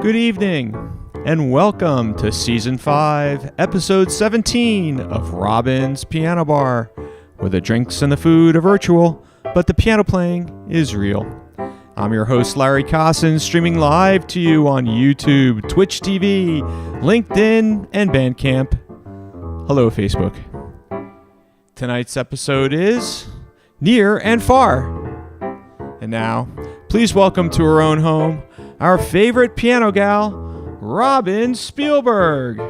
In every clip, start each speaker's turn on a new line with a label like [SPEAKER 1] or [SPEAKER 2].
[SPEAKER 1] Good evening, and welcome to Season 5, Episode 17 of Robin's Piano Bar, where the drinks and the food are virtual, but the piano playing is real. I'm your host, Larry Kosson, streaming live to you on YouTube, Twitch TV, LinkedIn, and Bandcamp. Hello, Facebook. Tonight's episode is Near and Far. And now, please welcome to her own home, our favorite piano gal, Robin Spielberg.
[SPEAKER 2] I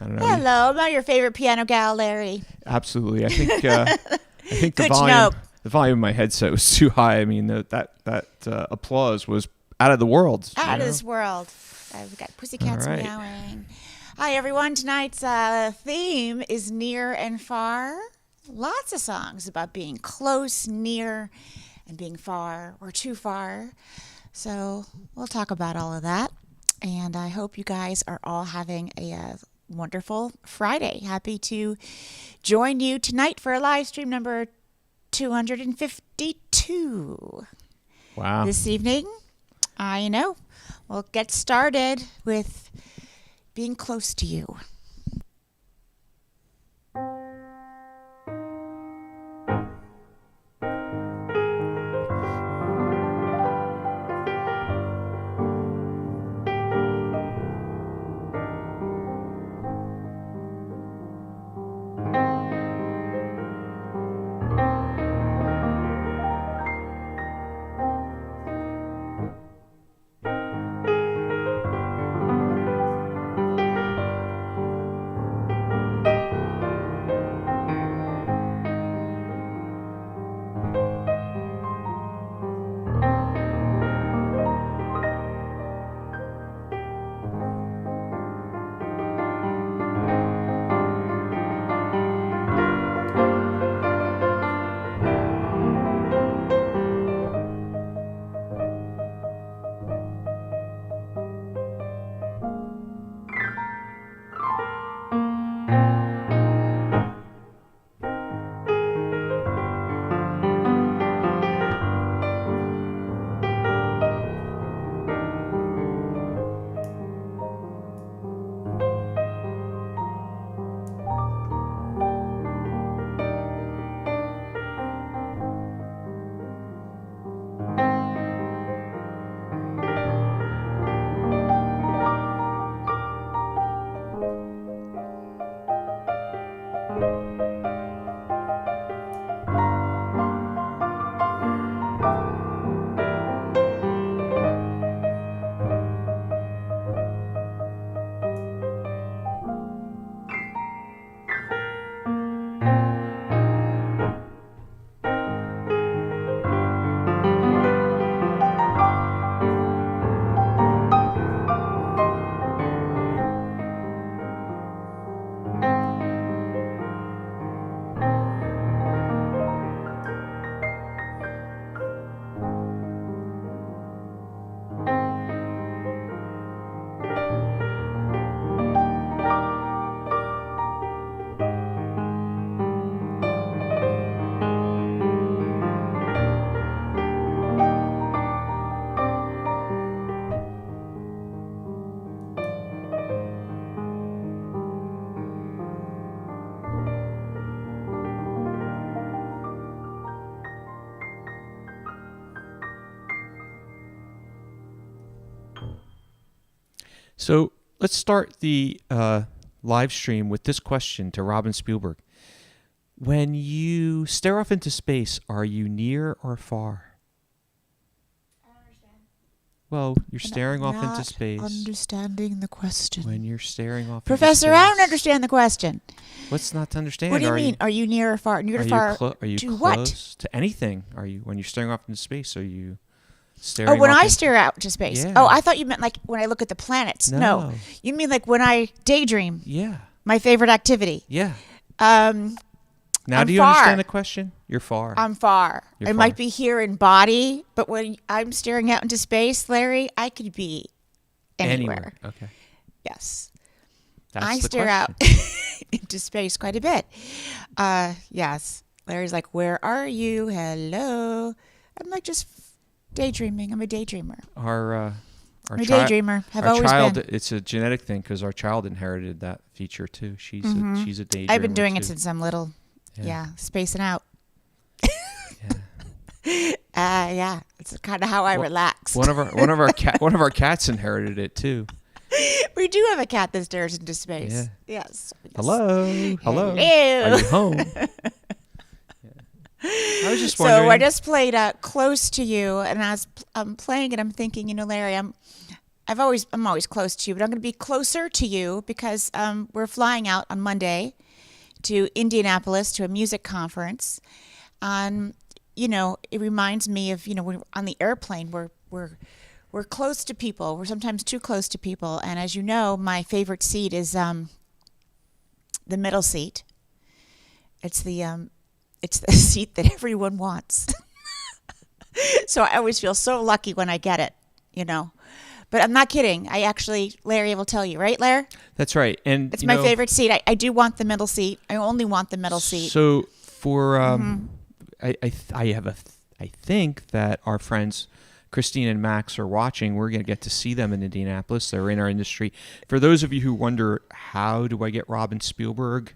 [SPEAKER 1] don't know.
[SPEAKER 2] Hello, I'm not your favorite piano gal, Larry.
[SPEAKER 1] Absolutely. I think
[SPEAKER 2] Good
[SPEAKER 1] the volume of my headset was too high. I mean, that applause was out of the world.
[SPEAKER 2] Out of this world. I've got pussycats
[SPEAKER 1] All right.
[SPEAKER 2] meowing. Hi, everyone. Tonight's theme is Near and Far. Lots of songs about being close, near, and being far or too far. So we'll talk about all of that. And I hope you guys are all having a wonderful Friday. Happy to join you tonight for a live stream number 252.
[SPEAKER 1] Wow.
[SPEAKER 2] This evening. I know. We'll get started with being close to you.
[SPEAKER 1] So let's start the live stream with this question to Robin Spielberg. When you stare off into space, are you near or far?
[SPEAKER 2] I don't understand.
[SPEAKER 1] Well, you're staring off into space.
[SPEAKER 2] Understanding the question.
[SPEAKER 1] When you're staring off
[SPEAKER 2] Professor,
[SPEAKER 1] into space.
[SPEAKER 2] I don't understand the question.
[SPEAKER 1] What's not to understand?
[SPEAKER 2] What do you mean? Are you near or far? Near or far?
[SPEAKER 1] Are you
[SPEAKER 2] to
[SPEAKER 1] close
[SPEAKER 2] what?
[SPEAKER 1] to anything? Are you when you're staring off into space? Are you staring?
[SPEAKER 2] Oh, when
[SPEAKER 1] off
[SPEAKER 2] I
[SPEAKER 1] into-
[SPEAKER 2] stare out to space.
[SPEAKER 1] Yeah.
[SPEAKER 2] Oh, I thought you meant like when I look at the planets. No. You mean like when I daydream.
[SPEAKER 1] Yeah.
[SPEAKER 2] My favorite activity.
[SPEAKER 1] Yeah. Now,
[SPEAKER 2] I'm
[SPEAKER 1] do you
[SPEAKER 2] far.
[SPEAKER 1] understand the question? You're far.
[SPEAKER 2] I'm far.
[SPEAKER 1] You're
[SPEAKER 2] I
[SPEAKER 1] far.
[SPEAKER 2] might be here in body, but when I'm staring out into space, Larry, I could be anywhere.
[SPEAKER 1] Okay.
[SPEAKER 2] Yes.
[SPEAKER 1] That's
[SPEAKER 2] I
[SPEAKER 1] the
[SPEAKER 2] stare
[SPEAKER 1] question.
[SPEAKER 2] out into space quite a bit. Yes. Larry's like, where are you? Hello. I'm like just daydreaming. I'm a daydreamer.
[SPEAKER 1] Our
[SPEAKER 2] I'm a daydreamer. Have
[SPEAKER 1] our
[SPEAKER 2] always
[SPEAKER 1] child,
[SPEAKER 2] been.
[SPEAKER 1] it's a genetic thing because our child inherited that feature too. She's a daydreamer.
[SPEAKER 2] I've been doing
[SPEAKER 1] too.
[SPEAKER 2] it since I'm little. Yeah, spacing out.
[SPEAKER 1] Yeah.
[SPEAKER 2] Yeah, it's kind of how I relax.
[SPEAKER 1] One of our cats inherited it too.
[SPEAKER 2] We do have a cat that stares into space.
[SPEAKER 1] Yeah.
[SPEAKER 2] Yes.
[SPEAKER 1] Hello. Hello.
[SPEAKER 2] Hello.
[SPEAKER 1] Are you home? I was just wondering.
[SPEAKER 2] So I just played "Close to You," and as I'm playing it, I'm thinking, Larry, I'm always close to you, but I'm going to be closer to you because we're flying out on Monday to Indianapolis to a music conference. It reminds me of when we're on the airplane, we're close to people. We're sometimes too close to people, and as you know, my favorite seat is the middle seat. It's the seat that everyone wants. So I always feel so lucky when I get it, But I'm not kidding. Larry will tell you, right, Larry?
[SPEAKER 1] That's right. And
[SPEAKER 2] it's my favorite seat. I do want the middle seat. I only want the middle seat.
[SPEAKER 1] So for I think that our friends Christine and Max are watching. We're going to get to see them in Indianapolis. They're in our industry. For those of you who wonder, how do I get Robin Spielberg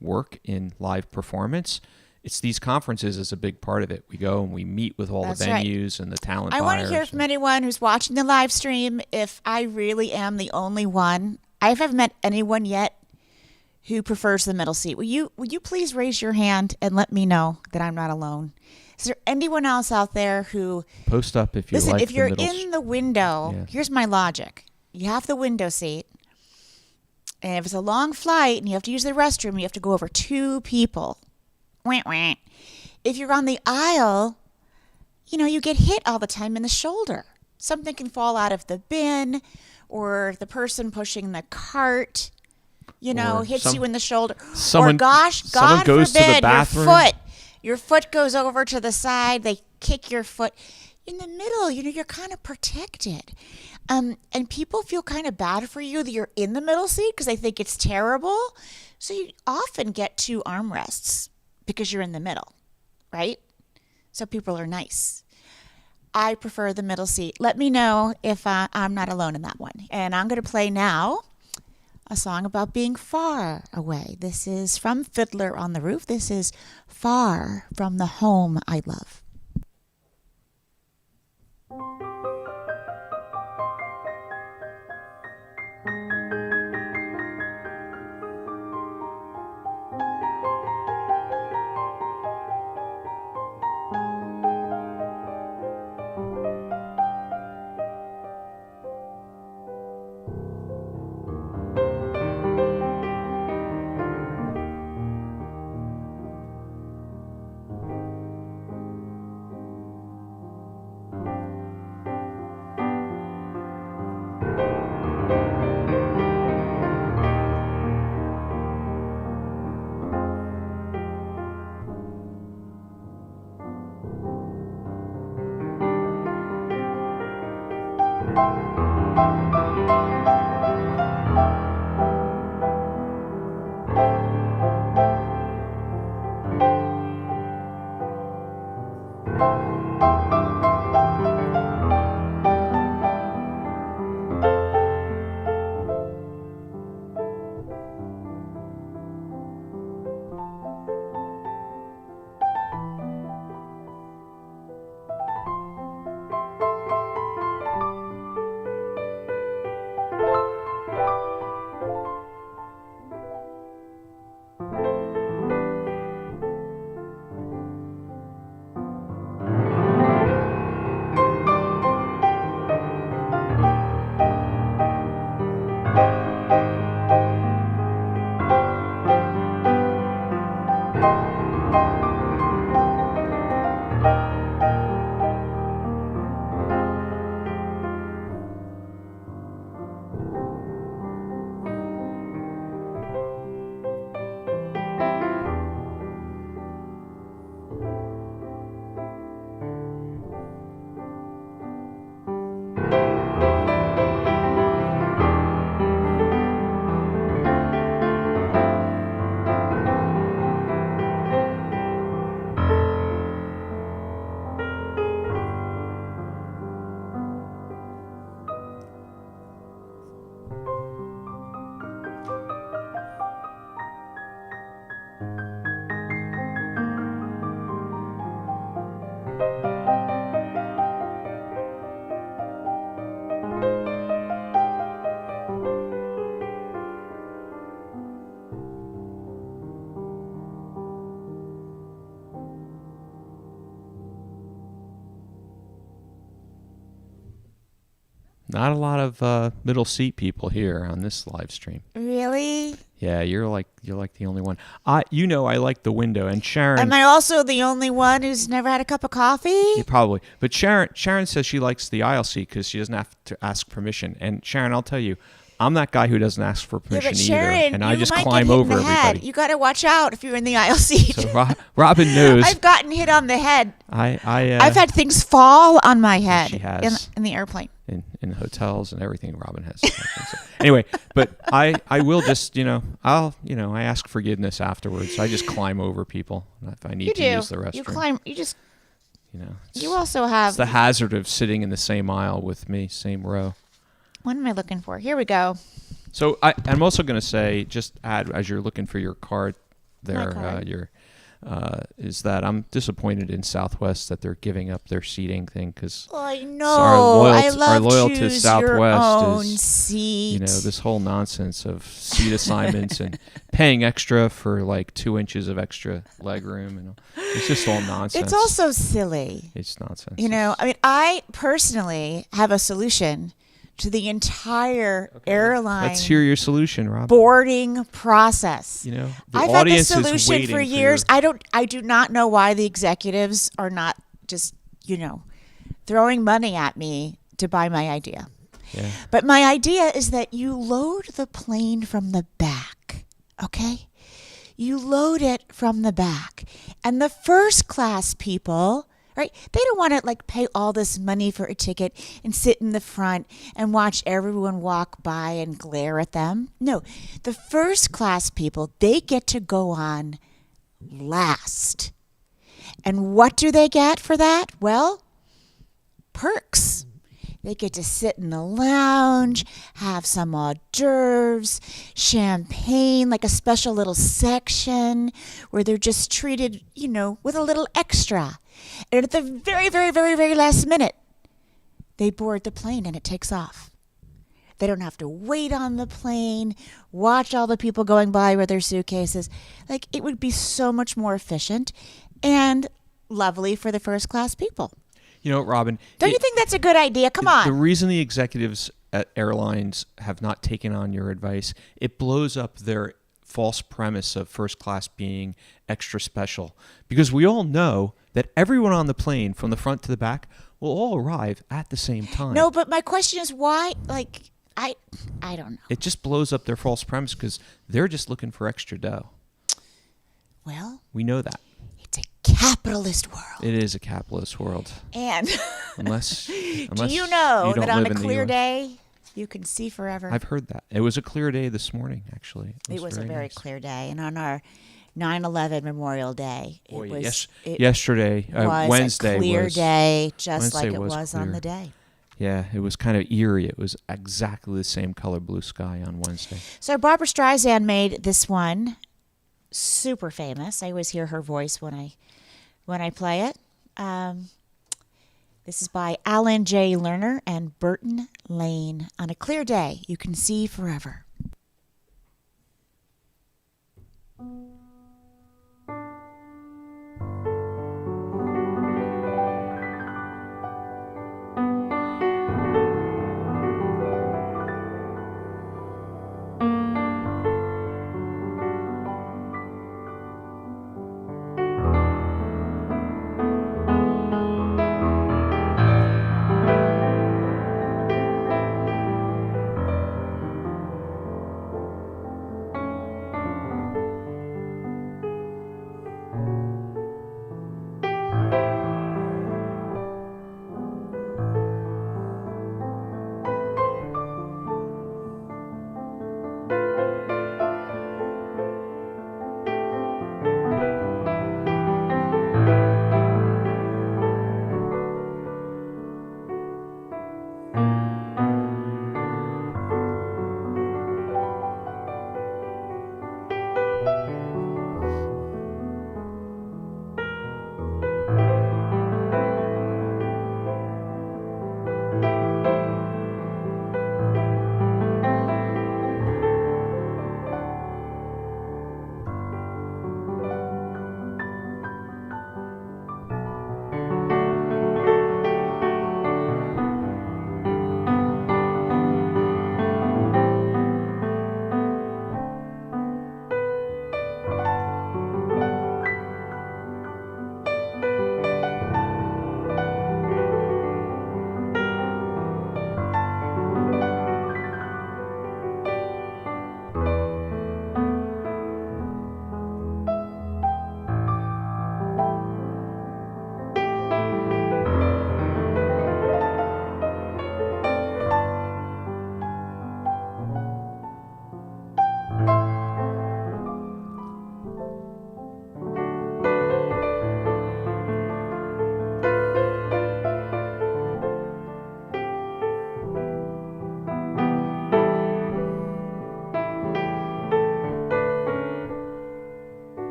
[SPEAKER 1] work in live performance? It's these conferences is a big part of it. We go and we meet with all the venues and the talent buyers.
[SPEAKER 2] I want to hear from anyone who's watching the live stream if I really am the only one. I haven't met anyone yet who prefers the middle seat. Will you please raise your hand and let me know that I'm not alone? Is there anyone else out there who
[SPEAKER 1] post up if you
[SPEAKER 2] listen?
[SPEAKER 1] Like
[SPEAKER 2] if you're in the window, here's my logic: you have the window seat, and if it's a long flight and you have to use the restroom, you have to go over two people. If you're on the aisle, you get hit all the time in the shoulder. Something can fall out of the bin, or the person pushing the cart, hits you in the shoulder. Or God
[SPEAKER 1] goes
[SPEAKER 2] forbid,
[SPEAKER 1] to the bathroom.
[SPEAKER 2] Your foot goes over to the side. They kick your foot. In the middle, you're kind of protected. And people feel kind of bad for you that you're in the middle seat because they think it's terrible. So you often get two armrests because you're in the middle, right? So people are nice. I prefer the middle seat. Let me know if I'm not alone in that one. And I'm going to play now a song about being far away. This is from Fiddler on the Roof. This is Far from the Home I Love.
[SPEAKER 1] Not a lot of middle seat people here on this live stream.
[SPEAKER 2] Really?
[SPEAKER 1] Yeah, you're like the only one. I like the window, and Sharon.
[SPEAKER 2] Am I also the only one who's never had a cup of coffee?
[SPEAKER 1] Yeah, probably. But Sharon says she likes the aisle seat because she doesn't have to ask permission. And Sharon, I'll tell you, I'm that guy who doesn't ask for permission
[SPEAKER 2] but Sharon,
[SPEAKER 1] either, and I just
[SPEAKER 2] might
[SPEAKER 1] climb
[SPEAKER 2] get hit
[SPEAKER 1] over
[SPEAKER 2] in the head.
[SPEAKER 1] everybody.
[SPEAKER 2] You got to watch out if you're in the aisle seat.
[SPEAKER 1] So Robin knows.
[SPEAKER 2] I've gotten hit on the head.
[SPEAKER 1] I've
[SPEAKER 2] had things fall on my head.
[SPEAKER 1] She has.
[SPEAKER 2] In the airplane.
[SPEAKER 1] In hotels and everything Robin has. So, anyway, but I will just, I ask forgiveness afterwards. So I just climb over people if I need to use the restroom.
[SPEAKER 2] You also have.
[SPEAKER 1] It's the hazard of sitting in the same aisle with me, same row.
[SPEAKER 2] What am I looking for? Here we go.
[SPEAKER 1] So I'm also going to say, just add as you're looking for your card there, is that I'm disappointed in Southwest that they're giving up their seating thing because
[SPEAKER 2] I know.
[SPEAKER 1] our loyalty to Southwest
[SPEAKER 2] is seat.
[SPEAKER 1] This whole nonsense of seat assignments and paying extra for like 2 inches of extra leg room, and it's just all nonsense.
[SPEAKER 2] It's also silly.
[SPEAKER 1] It's nonsense.
[SPEAKER 2] I personally have a solution to the entire airline.
[SPEAKER 1] Let's hear your solution, Rob.
[SPEAKER 2] Boarding process.
[SPEAKER 1] The
[SPEAKER 2] I've had
[SPEAKER 1] audience
[SPEAKER 2] this
[SPEAKER 1] is
[SPEAKER 2] solution
[SPEAKER 1] waiting
[SPEAKER 2] for years.
[SPEAKER 1] your...
[SPEAKER 2] I do not know why the executives are not just, throwing money at me to buy my idea.
[SPEAKER 1] Yeah.
[SPEAKER 2] But my idea is that you load the plane from the back, okay? You load it from the back. And the first class people, right? They don't want to pay all this money for a ticket and sit in the front and watch everyone walk by and glare at them. No, the first class people, they get to go on last. And what do they get for that? Well, perks. They get to sit in the lounge, have some hors d'oeuvres, champagne, like a special little section where they're just treated, with a little extra. And at the very, very, very, very last minute, they board the plane and it takes off. They don't have to wait on the plane, watch all the people going by with their suitcases. It would be so much more efficient and lovely for the first class people.
[SPEAKER 1] Robin.
[SPEAKER 2] Don't you think that's a good idea? Come on.
[SPEAKER 1] The reason the executives at airlines have not taken on your advice, it blows up their false premise of first class being extra special. Because we all know that everyone on the plane from the front to the back will all arrive at the same time.
[SPEAKER 2] No, but my question is why? I don't know.
[SPEAKER 1] It just blows up their false premise because they're just looking for extra dough.
[SPEAKER 2] Well,
[SPEAKER 1] we know that.
[SPEAKER 2] It's a capitalist world.
[SPEAKER 1] It is a capitalist world.
[SPEAKER 2] And
[SPEAKER 1] unless
[SPEAKER 2] do you know
[SPEAKER 1] you
[SPEAKER 2] that on a clear day, you can see forever?
[SPEAKER 1] I've heard that. It was a clear day this morning, actually.
[SPEAKER 2] It was a very
[SPEAKER 1] nice.
[SPEAKER 2] Clear day. And on our 9/11 Memorial Day,
[SPEAKER 1] yesterday, Wednesday
[SPEAKER 2] a clear
[SPEAKER 1] was,
[SPEAKER 2] day, just
[SPEAKER 1] Wednesday
[SPEAKER 2] like it was
[SPEAKER 1] clear.
[SPEAKER 2] on the day.
[SPEAKER 1] Yeah, it was kind of eerie. It was exactly the same color blue sky on Wednesday.
[SPEAKER 2] So Barbra Streisand made this one super famous. I always hear her voice when I play it. This is by Alan J. Lerner and Burton Lane. On a clear day, you can see forever.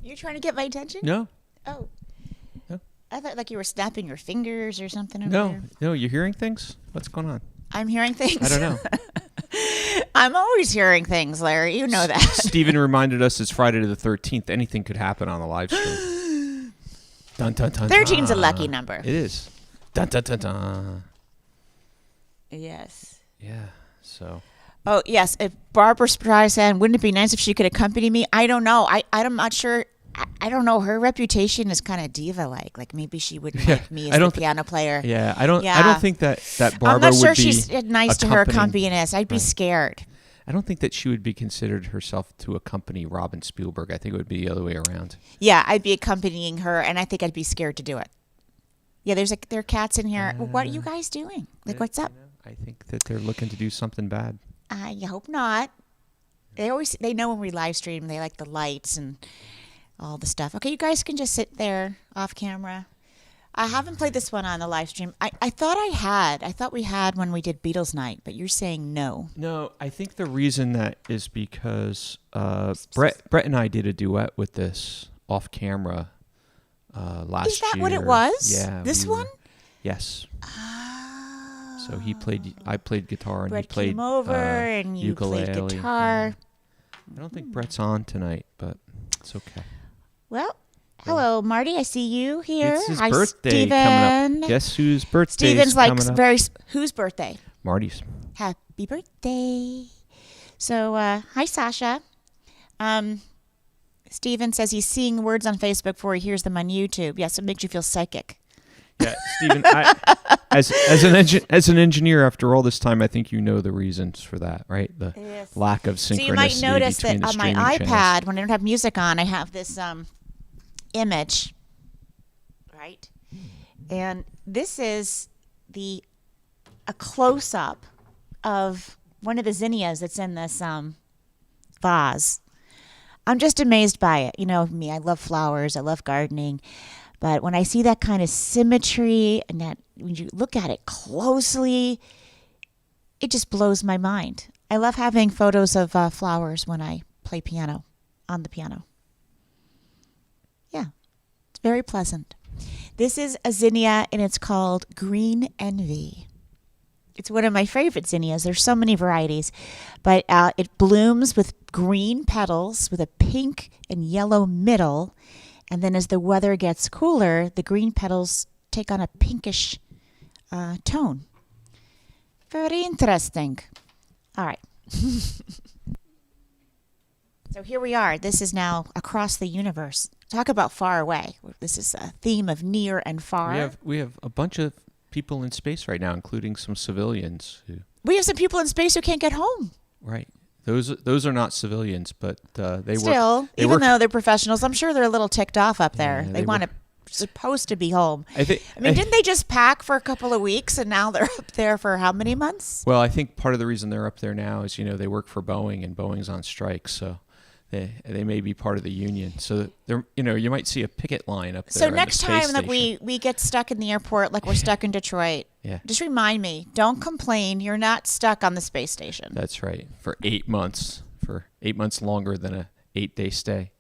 [SPEAKER 2] You trying to get my attention?
[SPEAKER 1] No.
[SPEAKER 2] Oh.
[SPEAKER 1] No.
[SPEAKER 2] I thought like you were snapping your fingers or something over
[SPEAKER 1] No.
[SPEAKER 2] there.
[SPEAKER 1] No, you're hearing things? What's going on?
[SPEAKER 2] I'm hearing things.
[SPEAKER 1] I don't know.
[SPEAKER 2] I'm always hearing things, Larry. You know that.
[SPEAKER 1] Steven reminded us it's Friday the 13th. Anything could happen on the live stream. Dun, dun, dun,
[SPEAKER 2] 13's a
[SPEAKER 1] dun.
[SPEAKER 2] lucky number.
[SPEAKER 1] It is. Dun, dun, dun, dun.
[SPEAKER 2] Yes.
[SPEAKER 1] Yeah, so.
[SPEAKER 2] Oh, yes. If Barbara Streisand, wouldn't it be nice if she could accompany me? I don't know. I'm not sure. I don't know. Her reputation is kind of diva-like. Like maybe she wouldn't like me as the piano player.
[SPEAKER 1] Yeah, I don't think that Barbara
[SPEAKER 2] I'm not sure
[SPEAKER 1] would be
[SPEAKER 2] she's nice to her accompanist. I'd be scared.
[SPEAKER 1] I don't think that she would be considered herself to accompany Robin Spielberg. I think it would be the other way around.
[SPEAKER 2] Yeah, I'd be accompanying her, and I think I'd be scared to do it. Yeah, there are cats in here. What are you guys doing? Like, what's up?
[SPEAKER 1] I think that they're looking to do something bad.
[SPEAKER 2] I hope not. They know when we live stream. They like the lights and all the stuff. Okay, you guys can just sit there off camera. I haven't played this one on the live stream. I thought I had. I thought we had when we did Beatles Night, but you're saying no.
[SPEAKER 1] No, I think the reason that is because Brett and I did a duet with this off camera last year.
[SPEAKER 2] Is that what it was?
[SPEAKER 1] Yeah.
[SPEAKER 2] This one?
[SPEAKER 1] Yes.
[SPEAKER 2] Oh.
[SPEAKER 1] So I played guitar and
[SPEAKER 2] Brett
[SPEAKER 1] he played
[SPEAKER 2] came over and you
[SPEAKER 1] ukulele.
[SPEAKER 2] played guitar.
[SPEAKER 1] I don't think Brett's on tonight, but it's okay.
[SPEAKER 2] Well, hello, Marty. I see you here.
[SPEAKER 1] It's his
[SPEAKER 2] Hi,
[SPEAKER 1] birthday
[SPEAKER 2] Steven.
[SPEAKER 1] coming up. Guess whose birthday
[SPEAKER 2] Steven's like
[SPEAKER 1] coming up?
[SPEAKER 2] very. Whose birthday?
[SPEAKER 1] Marty's.
[SPEAKER 2] Happy birthday. So, hi, Sasha. Steven says he's seeing words on Facebook before he hears them on YouTube. Yes, it makes you feel psychic.
[SPEAKER 1] Yeah, Steven, as an engineer, after all this time, I think you know the reasons for that, right? The lack of synchronicity.
[SPEAKER 2] So you might notice that on my iPad,
[SPEAKER 1] channels.
[SPEAKER 2] when I don't have music on, I have this image, right? And this is a close-up of one of the zinnias that's in this vase. I'm just amazed by it. You know me, I love flowers, I love gardening. But when I see that kind of symmetry and that when you look at it closely, it just blows my mind. I love having photos of flowers when I play piano, on the piano. Yeah, it's very pleasant. This is a zinnia and it's called Green Envy. It's one of my favorite zinnias. There's so many varieties, but it blooms with green petals with a pink and yellow middle. And then as the weather gets cooler, the green petals take on a pinkish tone. Very interesting. All right. So here we are. This is now across the universe. Talk about far away. This is a theme of near and far.
[SPEAKER 1] We have a bunch of people in space right now, including some civilians.
[SPEAKER 2] We have some people in space who can't get home.
[SPEAKER 1] Right. Those are not civilians, but they
[SPEAKER 2] still,
[SPEAKER 1] work.
[SPEAKER 2] Even though they're professionals, I'm sure they're a little ticked off up there.
[SPEAKER 1] Yeah,
[SPEAKER 2] they want to supposed to be home. I mean, didn't they just pack for a couple of weeks and now they're up there for how many months?
[SPEAKER 1] Well, I think part of the reason they're up there now is they work for Boeing and Boeing's on strike, so they may be part of the union. So they're you might see a picket line up there.
[SPEAKER 2] So next time that we get stuck in the airport like we're stuck in Detroit, just remind me, don't complain. You're not stuck on the space station.
[SPEAKER 1] That's right. For 8 months. For 8 months longer than a 8-day stay.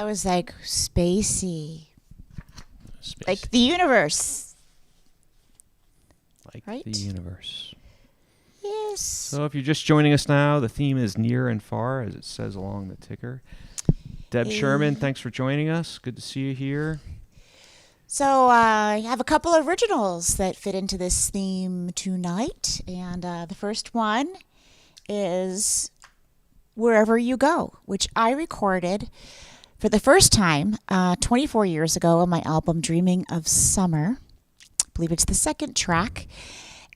[SPEAKER 2] That was like spacey.
[SPEAKER 1] Space.
[SPEAKER 2] Like the universe.
[SPEAKER 1] Like
[SPEAKER 2] right?
[SPEAKER 1] the universe.
[SPEAKER 2] Yes.
[SPEAKER 1] So if you're just joining us now, the theme is near and far, as it says along the ticker. Deb Sherman, thanks for joining us. Good to see you here.
[SPEAKER 2] So I have a couple of originals that fit into this theme tonight. And the first one is Wherever You Go, which I recorded for the first time 24 years ago on my album Dreaming of Summer. I believe it's the second track.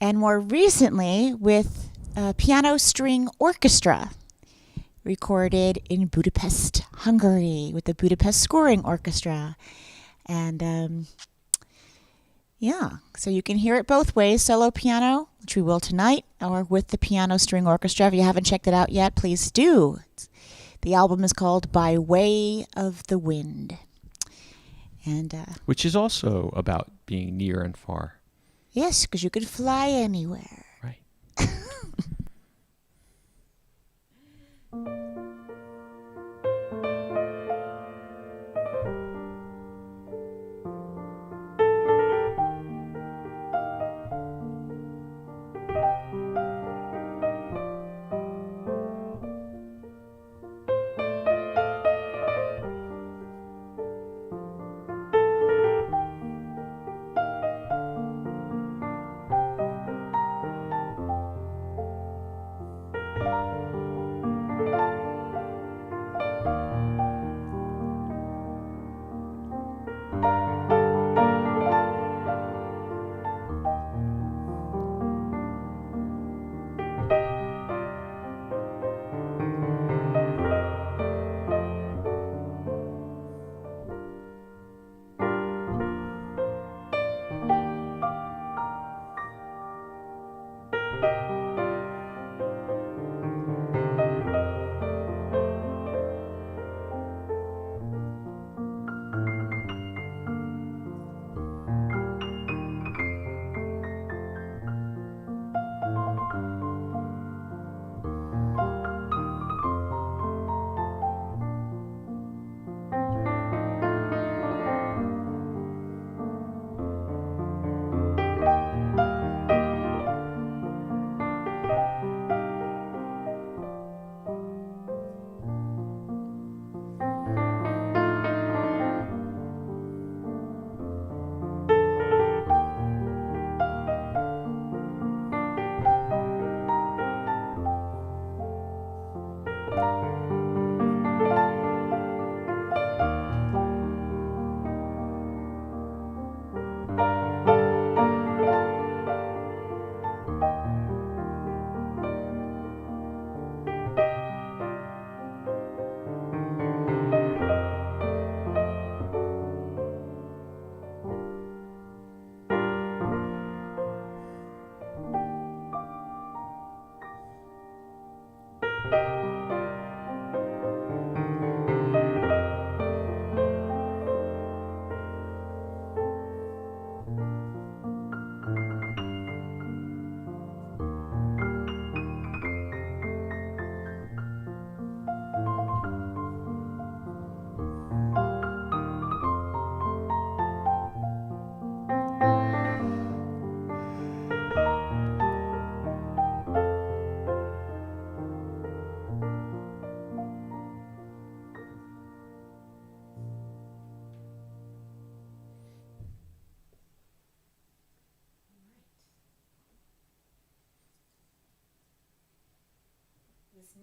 [SPEAKER 2] And more recently with a piano string orchestra, recorded in Budapest, Hungary, with the Budapest Scoring Orchestra. And so you can hear it both ways, solo piano, which we will tonight, or with the piano string orchestra. If you haven't checked it out yet, please do. The album is called By Way of the Wind. And
[SPEAKER 1] which is also about being near and far.
[SPEAKER 2] Yes, because you could fly anywhere.
[SPEAKER 1] Right.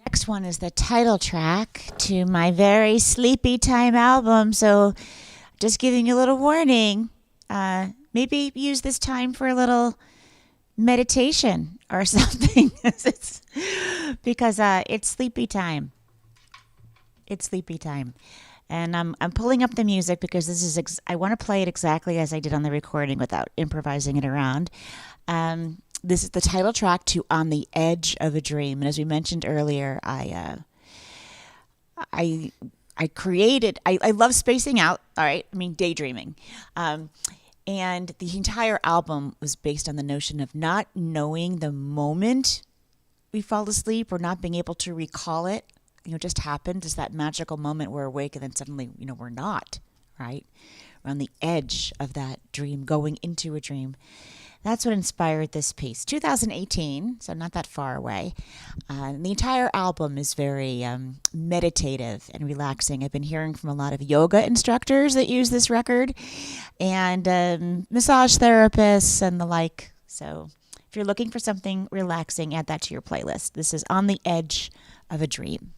[SPEAKER 2] Next one is the title track to my very sleepy time album. So just giving you a little warning. Maybe use this time for a little meditation or something. because it's sleepy time. It's sleepy time. And I'm pulling up the music because this is I want to play it exactly as I did on the recording without improvising it around. This is the title track to On the Edge of a Dream. And as we mentioned earlier, I created, I love spacing out, all right? I mean, daydreaming. And the entire album was based on the notion of not knowing the moment we fall asleep or not being able to recall it just happened? Just that magical moment we're awake and then suddenly, we're not, right? We're on the edge of that dream, going into a dream. That's what inspired this piece. 2018, so not that far away. The entire album is very meditative and relaxing. I've been hearing from a lot of yoga instructors that use this record and massage therapists and the like. So if you're looking for something relaxing, add that to your playlist. This is On the Edge of a Dream.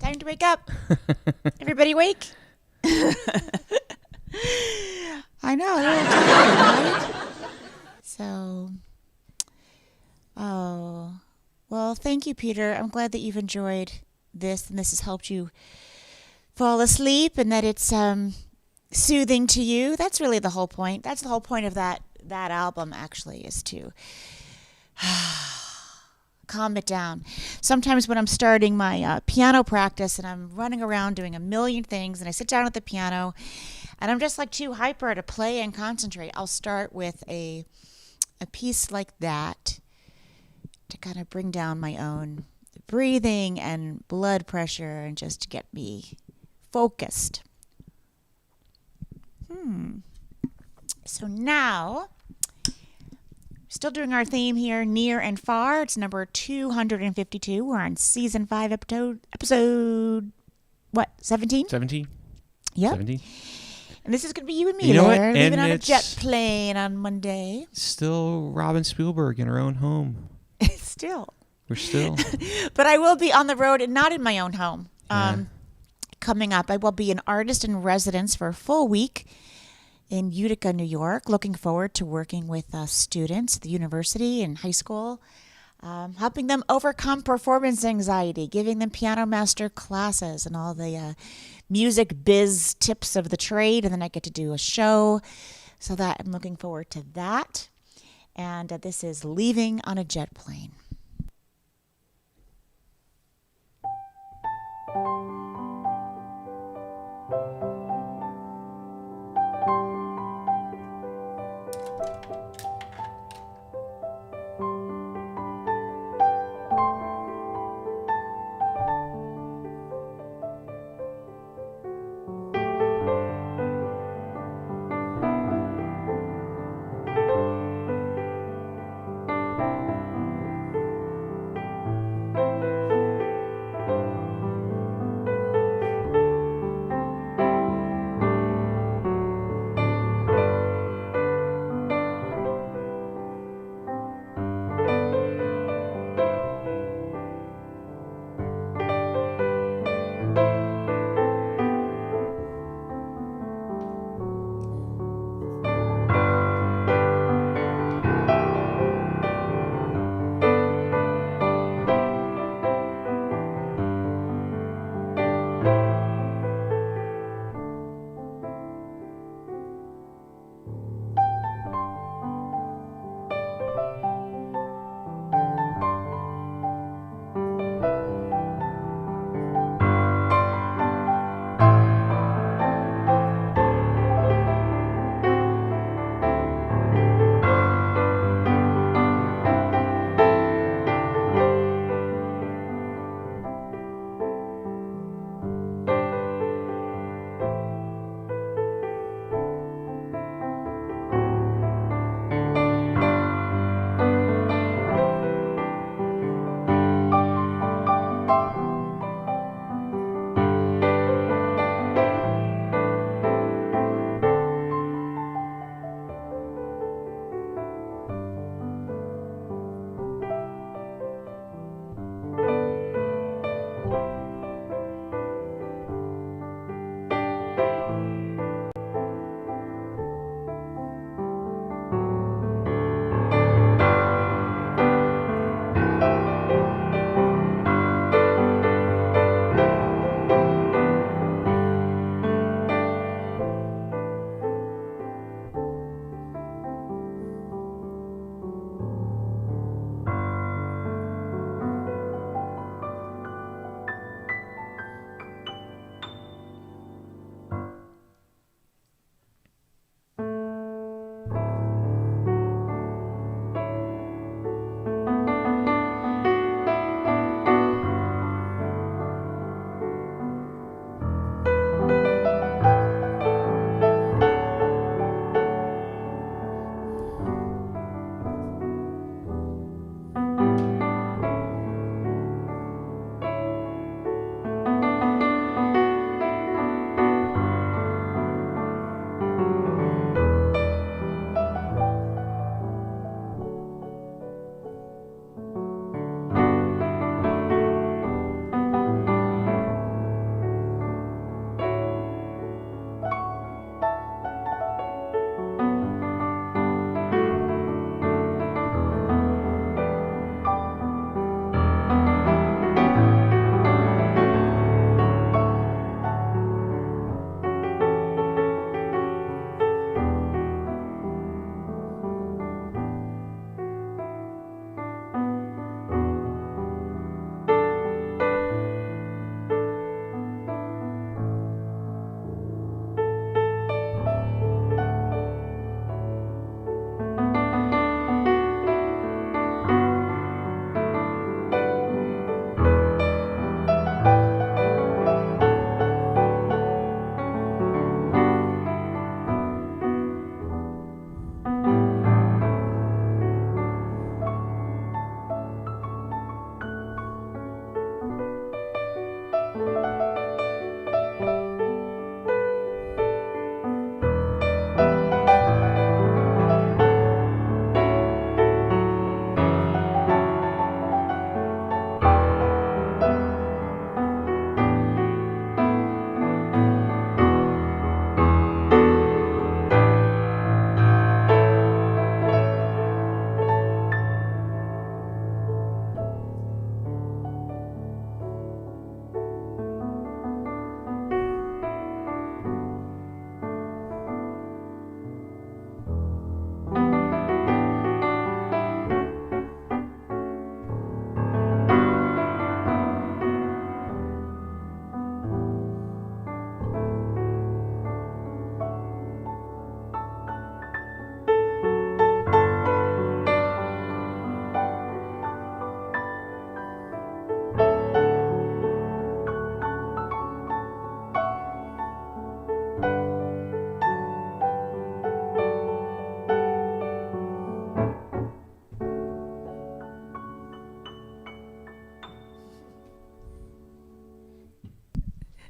[SPEAKER 2] Time to wake up. Everybody wake. I know, a little tired, right? So, well, thank you, Peter. I'm glad that you've enjoyed this and this has helped you fall asleep and that it's soothing to you. That's really the whole point. That's the whole point of that album, actually, is to calm it down. Sometimes when I'm starting my piano practice and I'm running around doing a million things and I sit down at the piano and I'm just like too hyper to play and concentrate, I'll start with a piece like that to kind of bring down my own breathing and blood pressure and just to get me focused. So now, still doing our theme here, near and far. It's number 252. We're on season 5, episode what, 17?
[SPEAKER 1] 17?
[SPEAKER 2] Yep.
[SPEAKER 1] 17.
[SPEAKER 2] And this is going to be you and me
[SPEAKER 1] You know
[SPEAKER 2] there,
[SPEAKER 1] what?
[SPEAKER 2] leaving
[SPEAKER 1] And
[SPEAKER 2] on a
[SPEAKER 1] it's
[SPEAKER 2] jet plane on Monday.
[SPEAKER 1] Still Robin Spielberg in her own home.
[SPEAKER 2] Still.
[SPEAKER 1] We're still.
[SPEAKER 2] But I will be on the road and not in my own home.
[SPEAKER 1] Yeah.
[SPEAKER 2] Coming up, I will be an artist in residence for a full week in Utica, New York. Looking forward to working with students at the university and high school, helping them overcome performance anxiety, giving them piano master classes and all the music biz tips of the trade. And then I get to do a show. So that I'm looking forward to that. And this is Leaving on a Jet Plane.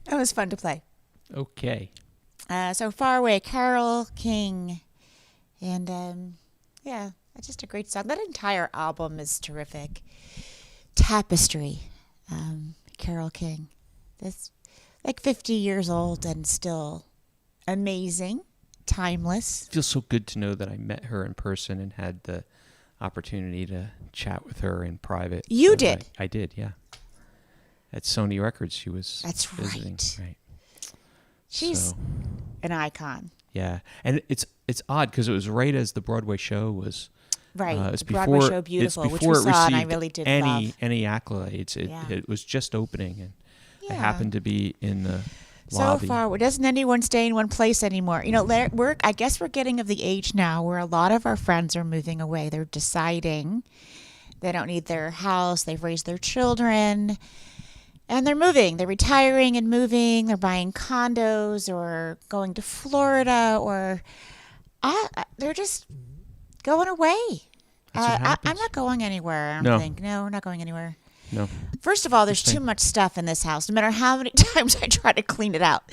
[SPEAKER 2] It was fun to play.
[SPEAKER 1] Okay.
[SPEAKER 2] So Far Away, Carole King. And yeah, it's just a great song. That entire album is terrific. Tapestry, Carole King. That's like 50 years old and still amazing, timeless.
[SPEAKER 1] It feels so good to know that I met her in person and had the opportunity to chat with her in private.
[SPEAKER 2] You did?
[SPEAKER 1] I did, yeah. At Sony Records, she was
[SPEAKER 2] That's
[SPEAKER 1] visiting.
[SPEAKER 2] right. She's an icon.
[SPEAKER 1] Yeah, and it's odd because it was right as the Broadway show was.
[SPEAKER 2] Right,
[SPEAKER 1] It was
[SPEAKER 2] the Broadway show Beautiful, which we
[SPEAKER 1] before it
[SPEAKER 2] saw and I
[SPEAKER 1] received
[SPEAKER 2] really did
[SPEAKER 1] any
[SPEAKER 2] love.
[SPEAKER 1] any accolades. It was just opening, and I happened to be in the lobby.
[SPEAKER 2] So far, doesn't anyone stay in one place anymore? You know, I guess we're getting of the age now where a lot of our friends are moving away. They're deciding they don't need their house. They've raised their children. And they're moving. They're retiring and moving. They're buying condos or going to Florida or they're just going away. I'm not going anywhere. I don't think. No, we're not going anywhere.
[SPEAKER 1] No.
[SPEAKER 2] First of all, there's too much stuff in this house. No matter how many times I try to clean it out.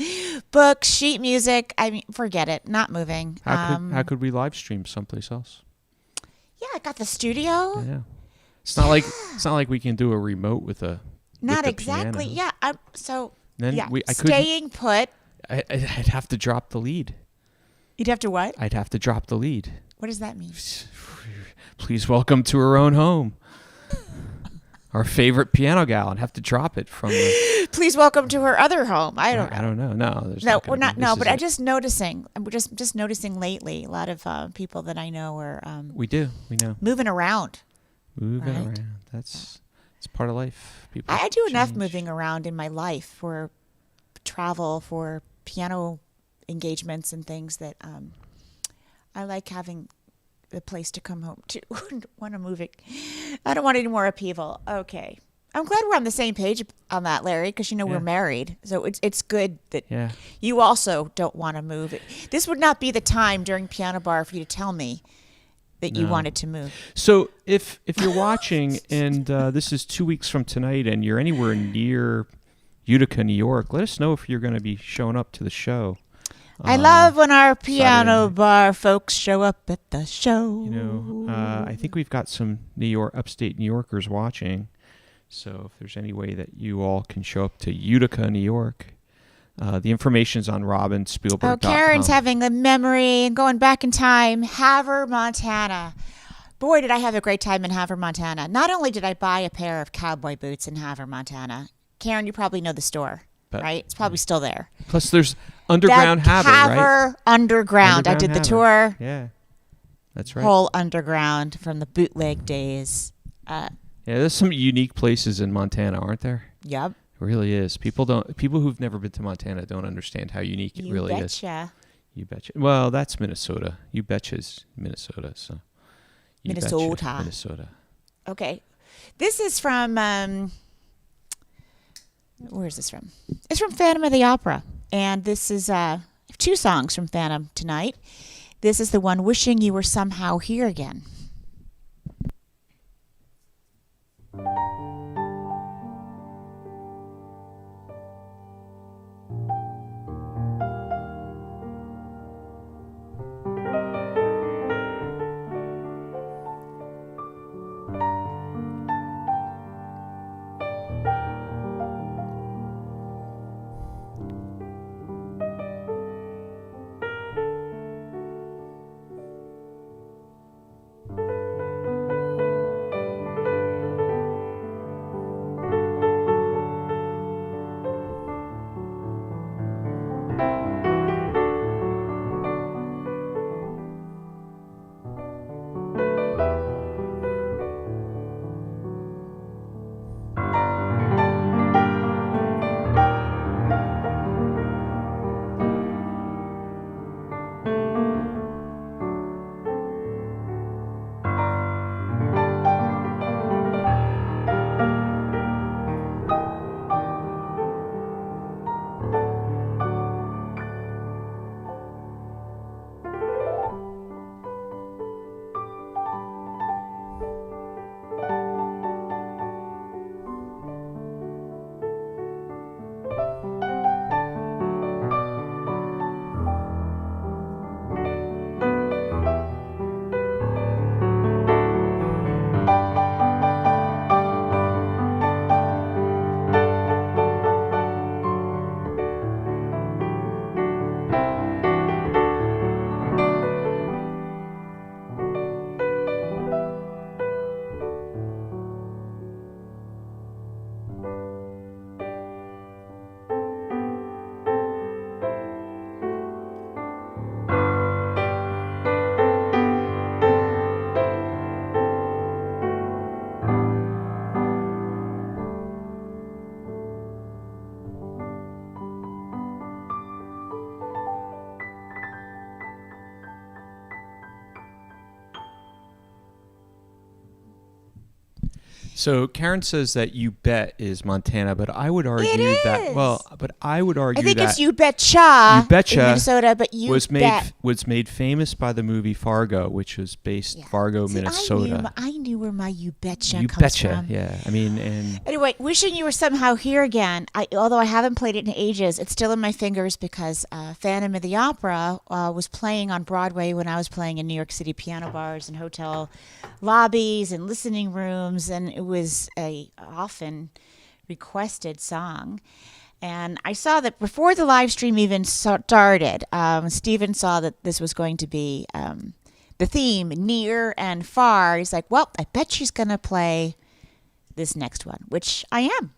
[SPEAKER 2] Books, sheet music. I mean, forget it. Not moving.
[SPEAKER 1] How could we live stream someplace else?
[SPEAKER 2] Yeah, I got the studio.
[SPEAKER 1] Yeah. It's not like we can do a remote with a.
[SPEAKER 2] Not exactly.
[SPEAKER 1] Piano.
[SPEAKER 2] Yeah. Staying put.
[SPEAKER 1] I'd have to drop the lead.
[SPEAKER 2] You'd have to what?
[SPEAKER 1] I'd have to drop the lead.
[SPEAKER 2] What does that mean?
[SPEAKER 1] Please welcome to her own home. Our favorite piano gal, and have to drop it from the.
[SPEAKER 2] Please welcome to her other home. I don't know.
[SPEAKER 1] No,
[SPEAKER 2] we're not. No, but I'm just noticing. I'm just noticing lately. A lot of people that I know are.
[SPEAKER 1] We know.
[SPEAKER 2] Moving around.
[SPEAKER 1] That's it's part of life. People.
[SPEAKER 2] I do enough moving around in my life for travel, for piano engagements and things that I like having the place to come home to. Want to move it. I don't want any more upheaval. Okay. I'm glad we're on the same page on that, Larry, because we're married. So it's good that you also don't want to move. This would not be the time during Piano Bar for you to tell me that you wanted to move.
[SPEAKER 1] So if you're watching and this is 2 weeks from tonight and you're anywhere near Utica, New York, let us know if you're going to be showing up to the show.
[SPEAKER 2] I love when our Piano Bar folks show up at the show.
[SPEAKER 1] I think we've got some upstate New Yorkers watching. So if there's any way that you all can show up to Utica, New York, the information's on robinspielberg.com.
[SPEAKER 2] Oh, Karen's having a memory and going back in time. Havre, Montana. Boy, did I have a great time in Havre, Montana. Not only did I buy a pair of cowboy boots in Havre, Montana. Karen, you probably know the store, right? It's probably still there.
[SPEAKER 1] Plus, there's Underground Havre, right?
[SPEAKER 2] Havre Underground. I did the tour.
[SPEAKER 1] Yeah, that's right.
[SPEAKER 2] Whole Underground from the bootleg days.
[SPEAKER 1] Yeah, there's some unique places in Montana, aren't there?
[SPEAKER 2] Yep.
[SPEAKER 1] It really is. People who've never been to Montana don't understand how unique it really is. You betcha. Well, that's Minnesota. You betcha's Minnesota. So. Minnesota.
[SPEAKER 2] Okay. This is from where is this from? It's from Phantom of the Opera. And this is 2 songs from Phantom tonight. This is the one, Wishing You Were Somehow Here Again.
[SPEAKER 1] So Karen says that You Bet is Montana, but I would argue
[SPEAKER 2] It
[SPEAKER 1] that
[SPEAKER 2] is.
[SPEAKER 1] I would argue
[SPEAKER 2] I think
[SPEAKER 1] that
[SPEAKER 2] it's You Betcha,
[SPEAKER 1] You Betcha
[SPEAKER 2] in Minnesota, but You
[SPEAKER 1] was
[SPEAKER 2] Bet.
[SPEAKER 1] made famous by the movie Fargo, which was based Fargo,
[SPEAKER 2] See,
[SPEAKER 1] Minnesota.
[SPEAKER 2] I knew where my You Betcha
[SPEAKER 1] You
[SPEAKER 2] comes
[SPEAKER 1] Betcha,
[SPEAKER 2] from.
[SPEAKER 1] yeah. I mean, and
[SPEAKER 2] Anyway, wishing you were somehow here again. Although I haven't played it in ages, it's still in my fingers because Phantom of the Opera was playing on Broadway when I was playing in New York City piano bars and hotel lobbies and listening rooms, and it was a often requested song. And I saw that before the live stream even started, Stephen saw that this was going to be the theme, near and far. He's like, well, I bet she's going to play this next one, which I am.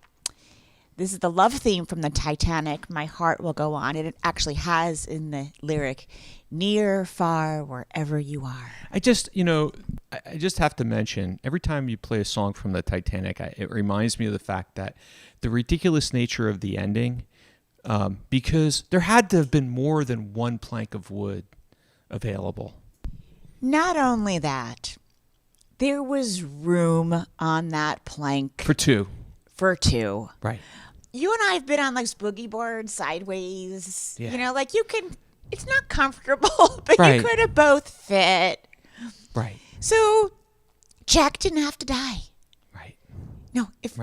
[SPEAKER 2] This is the love theme from the Titanic, My Heart Will Go On. And it actually has in the lyric, near, far, wherever you are.
[SPEAKER 1] I just have to mention, every time you play a song from the Titanic, it reminds me of the fact that the ridiculous nature of the ending, because there had to have been more than one plank of wood available.
[SPEAKER 2] Not only that, there was room on that plank.
[SPEAKER 1] For two. Right.
[SPEAKER 2] You and I have been on like boogie boards sideways.
[SPEAKER 1] Yeah.
[SPEAKER 2] You know, like you can, it's not comfortable, but
[SPEAKER 1] Right.
[SPEAKER 2] you could have both fit.
[SPEAKER 1] Right.
[SPEAKER 2] So Jack didn't have to die.
[SPEAKER 1] Right.
[SPEAKER 2] No, if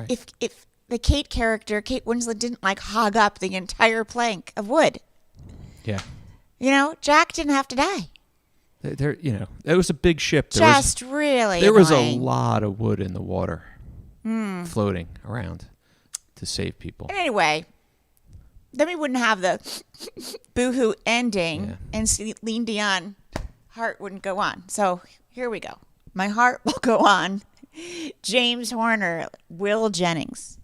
[SPEAKER 2] the Kate character, Kate Winslet, didn't like hog up the entire plank of wood,
[SPEAKER 1] Yeah.
[SPEAKER 2] Jack didn't have to die.
[SPEAKER 1] It was a big ship.
[SPEAKER 2] There was a
[SPEAKER 1] lot of wood in the water floating around to save people.
[SPEAKER 2] And anyway, then we wouldn't have the boohoo ending,
[SPEAKER 1] Yeah.
[SPEAKER 2] and Celine Dion heart wouldn't go on. So here we go. My Heart Will Go On. James Horner, Will Jennings.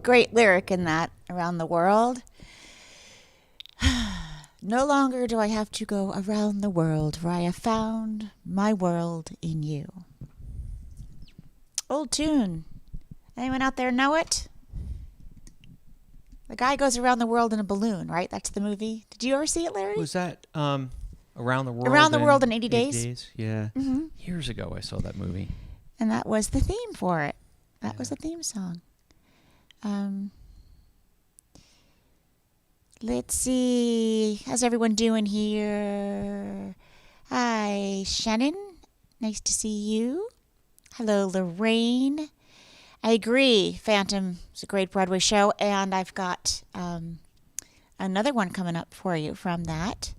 [SPEAKER 2] Great lyric in that, around the world. No longer do I have to go around the world, for I have found my world in you. Old tune. Anyone out there know it? The guy goes around the world in a balloon, right? That's the movie. Did you ever see it, Larry?
[SPEAKER 1] Was that Around the World?
[SPEAKER 2] Around the World in 80 Days?
[SPEAKER 1] Yeah.
[SPEAKER 2] Mm-hmm.
[SPEAKER 1] Years ago I saw that movie.
[SPEAKER 2] And that was the theme for it. That was the theme song. Let's see. How's everyone doing here? Hi, Shannon. Nice to see you. Hello, Lorraine. I agree. Phantom is a great Broadway show, and I've got another one coming up for you from that.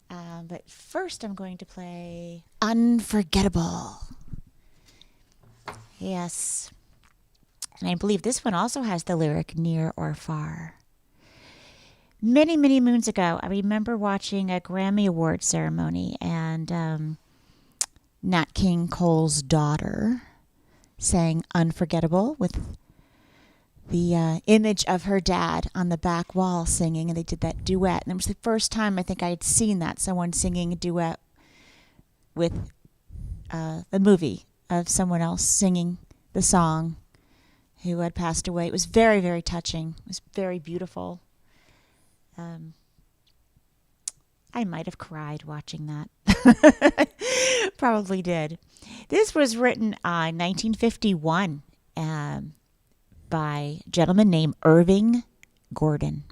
[SPEAKER 2] But first, I'm going to play Unforgettable. Yes. And I believe this one also has the lyric Near or Far. Many, many moons ago, I remember watching a Grammy Award ceremony, and Nat King Cole's daughter sang Unforgettable with the image of her dad on the back wall singing, and they did that duet. And it was the first time I think I had seen that, someone singing a duet with the movie of someone else singing the song who had passed away. It was very, very touching. It was very beautiful. I might have cried watching that. Probably did. This was written in 1951 by a gentleman named Irving Gordon.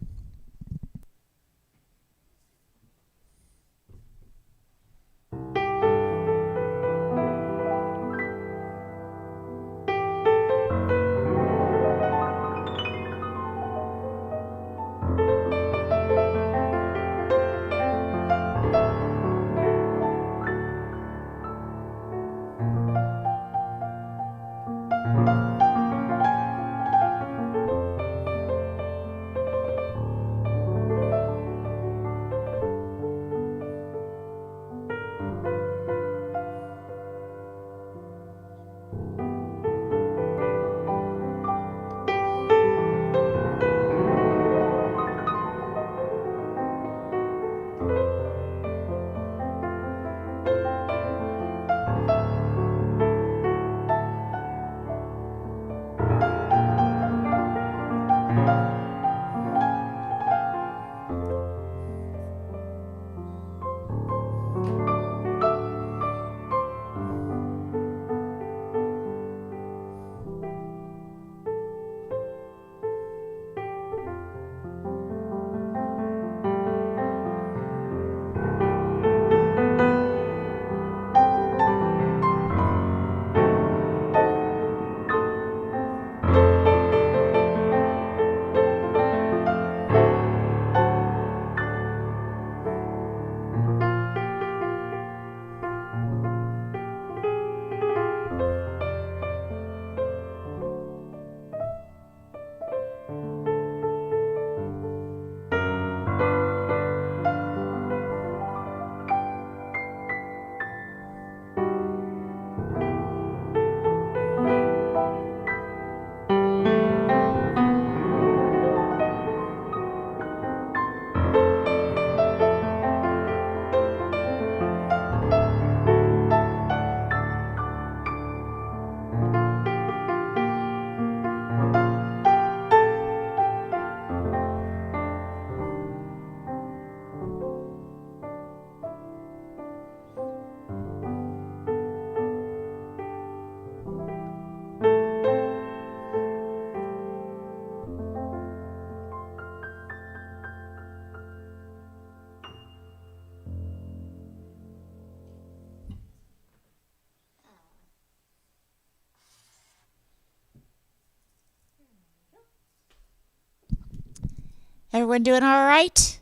[SPEAKER 2] Everyone doing all right?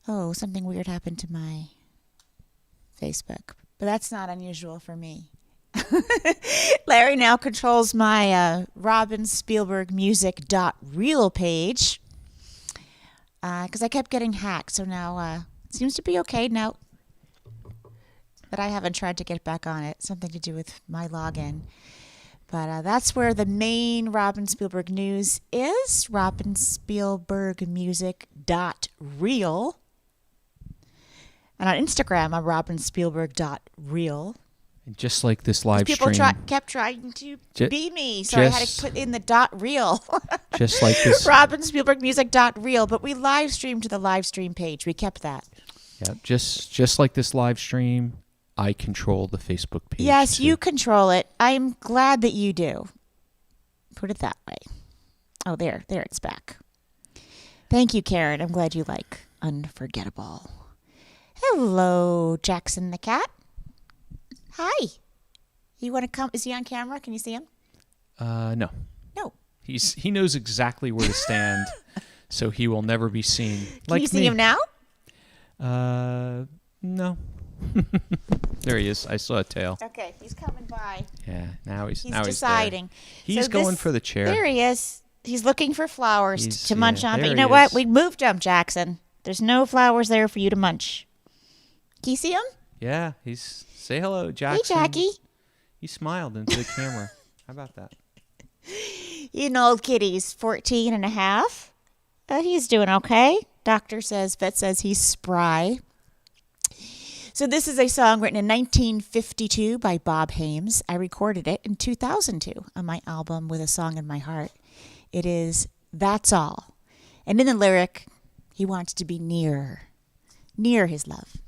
[SPEAKER 2] Oh, something weird happened to my Facebook, but that's not unusual for me. Larry now controls my Robin Spielberg Music.reel page because I kept getting hacked. So now it seems to be okay now. But I haven't tried to get back on it. Something to do with my login. But that's where the main Robin Spielberg news is. Robin Spielberg Music.reel. And on Instagram, I'm robinspielberg.reel.
[SPEAKER 1] And just like this live
[SPEAKER 2] people
[SPEAKER 1] stream.
[SPEAKER 2] kept trying to be me, so I had to put in the .reel.
[SPEAKER 1] Just like this.
[SPEAKER 2] Robin Spielberg Music.reel. But we live streamed to the live stream page. We kept that.
[SPEAKER 1] Yeah, just like this live stream, I control the Facebook page.
[SPEAKER 2] Yes,
[SPEAKER 1] too.
[SPEAKER 2] you control it. I'm glad that you do. Put it that way. Oh, there it's back. Thank you, Karen. I'm glad you like Unforgettable. Hello, Jackson the cat. Hi. You want to come? Is he on camera? Can you see him?
[SPEAKER 1] No.
[SPEAKER 2] No.
[SPEAKER 1] He knows exactly where to stand, so he will never be seen.
[SPEAKER 2] Can you see him now?
[SPEAKER 1] No. There he is. I saw a tail.
[SPEAKER 2] Okay, he's coming by.
[SPEAKER 1] Yeah, now he's
[SPEAKER 2] deciding.
[SPEAKER 1] He's going for the chair.
[SPEAKER 2] There he is. He's looking for flowers to munch on. But you know
[SPEAKER 1] he
[SPEAKER 2] what?
[SPEAKER 1] is.
[SPEAKER 2] We moved them, Jackson. There's no flowers there for you to munch. Can you see him?
[SPEAKER 1] Yeah, say hello, Jackson.
[SPEAKER 2] Hey, Jackie.
[SPEAKER 1] He smiled into the camera. How about that?
[SPEAKER 2] You know, old kitty's 14 and a half. He's doing okay. Vet says he's spry. So this is a song written in 1952 by Bob Hames. I recorded it in 2002 on my album With a Song in My Heart. It is That's All. And in the lyric, he wants to be near his love.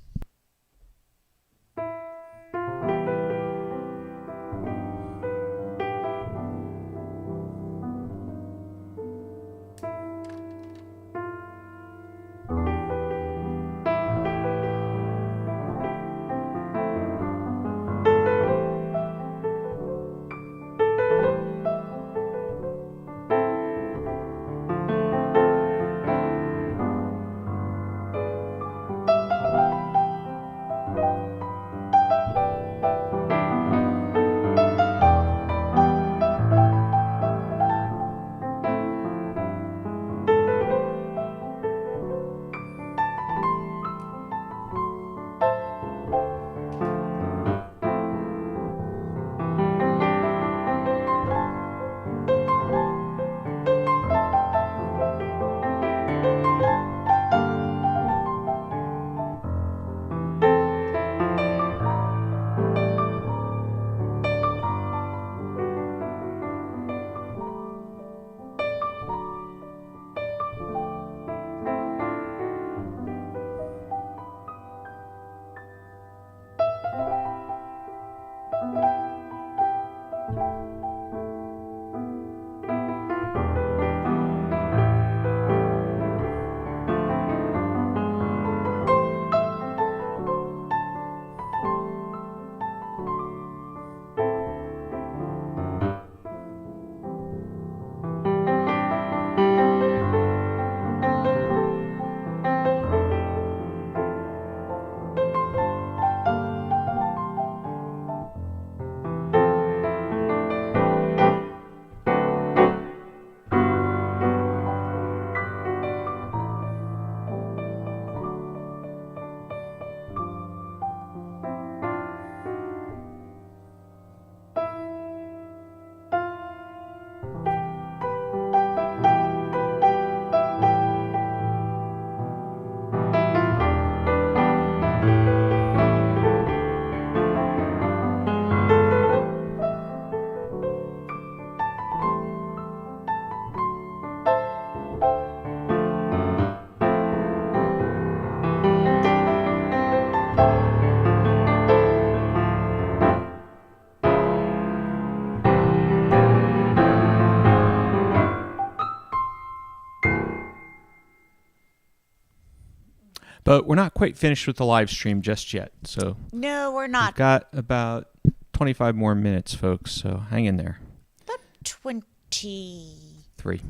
[SPEAKER 1] But we're not quite finished with the live stream just yet. So
[SPEAKER 2] No, we're not.
[SPEAKER 1] we've got about 25 more minutes, folks. So hang in there.
[SPEAKER 2] About 23.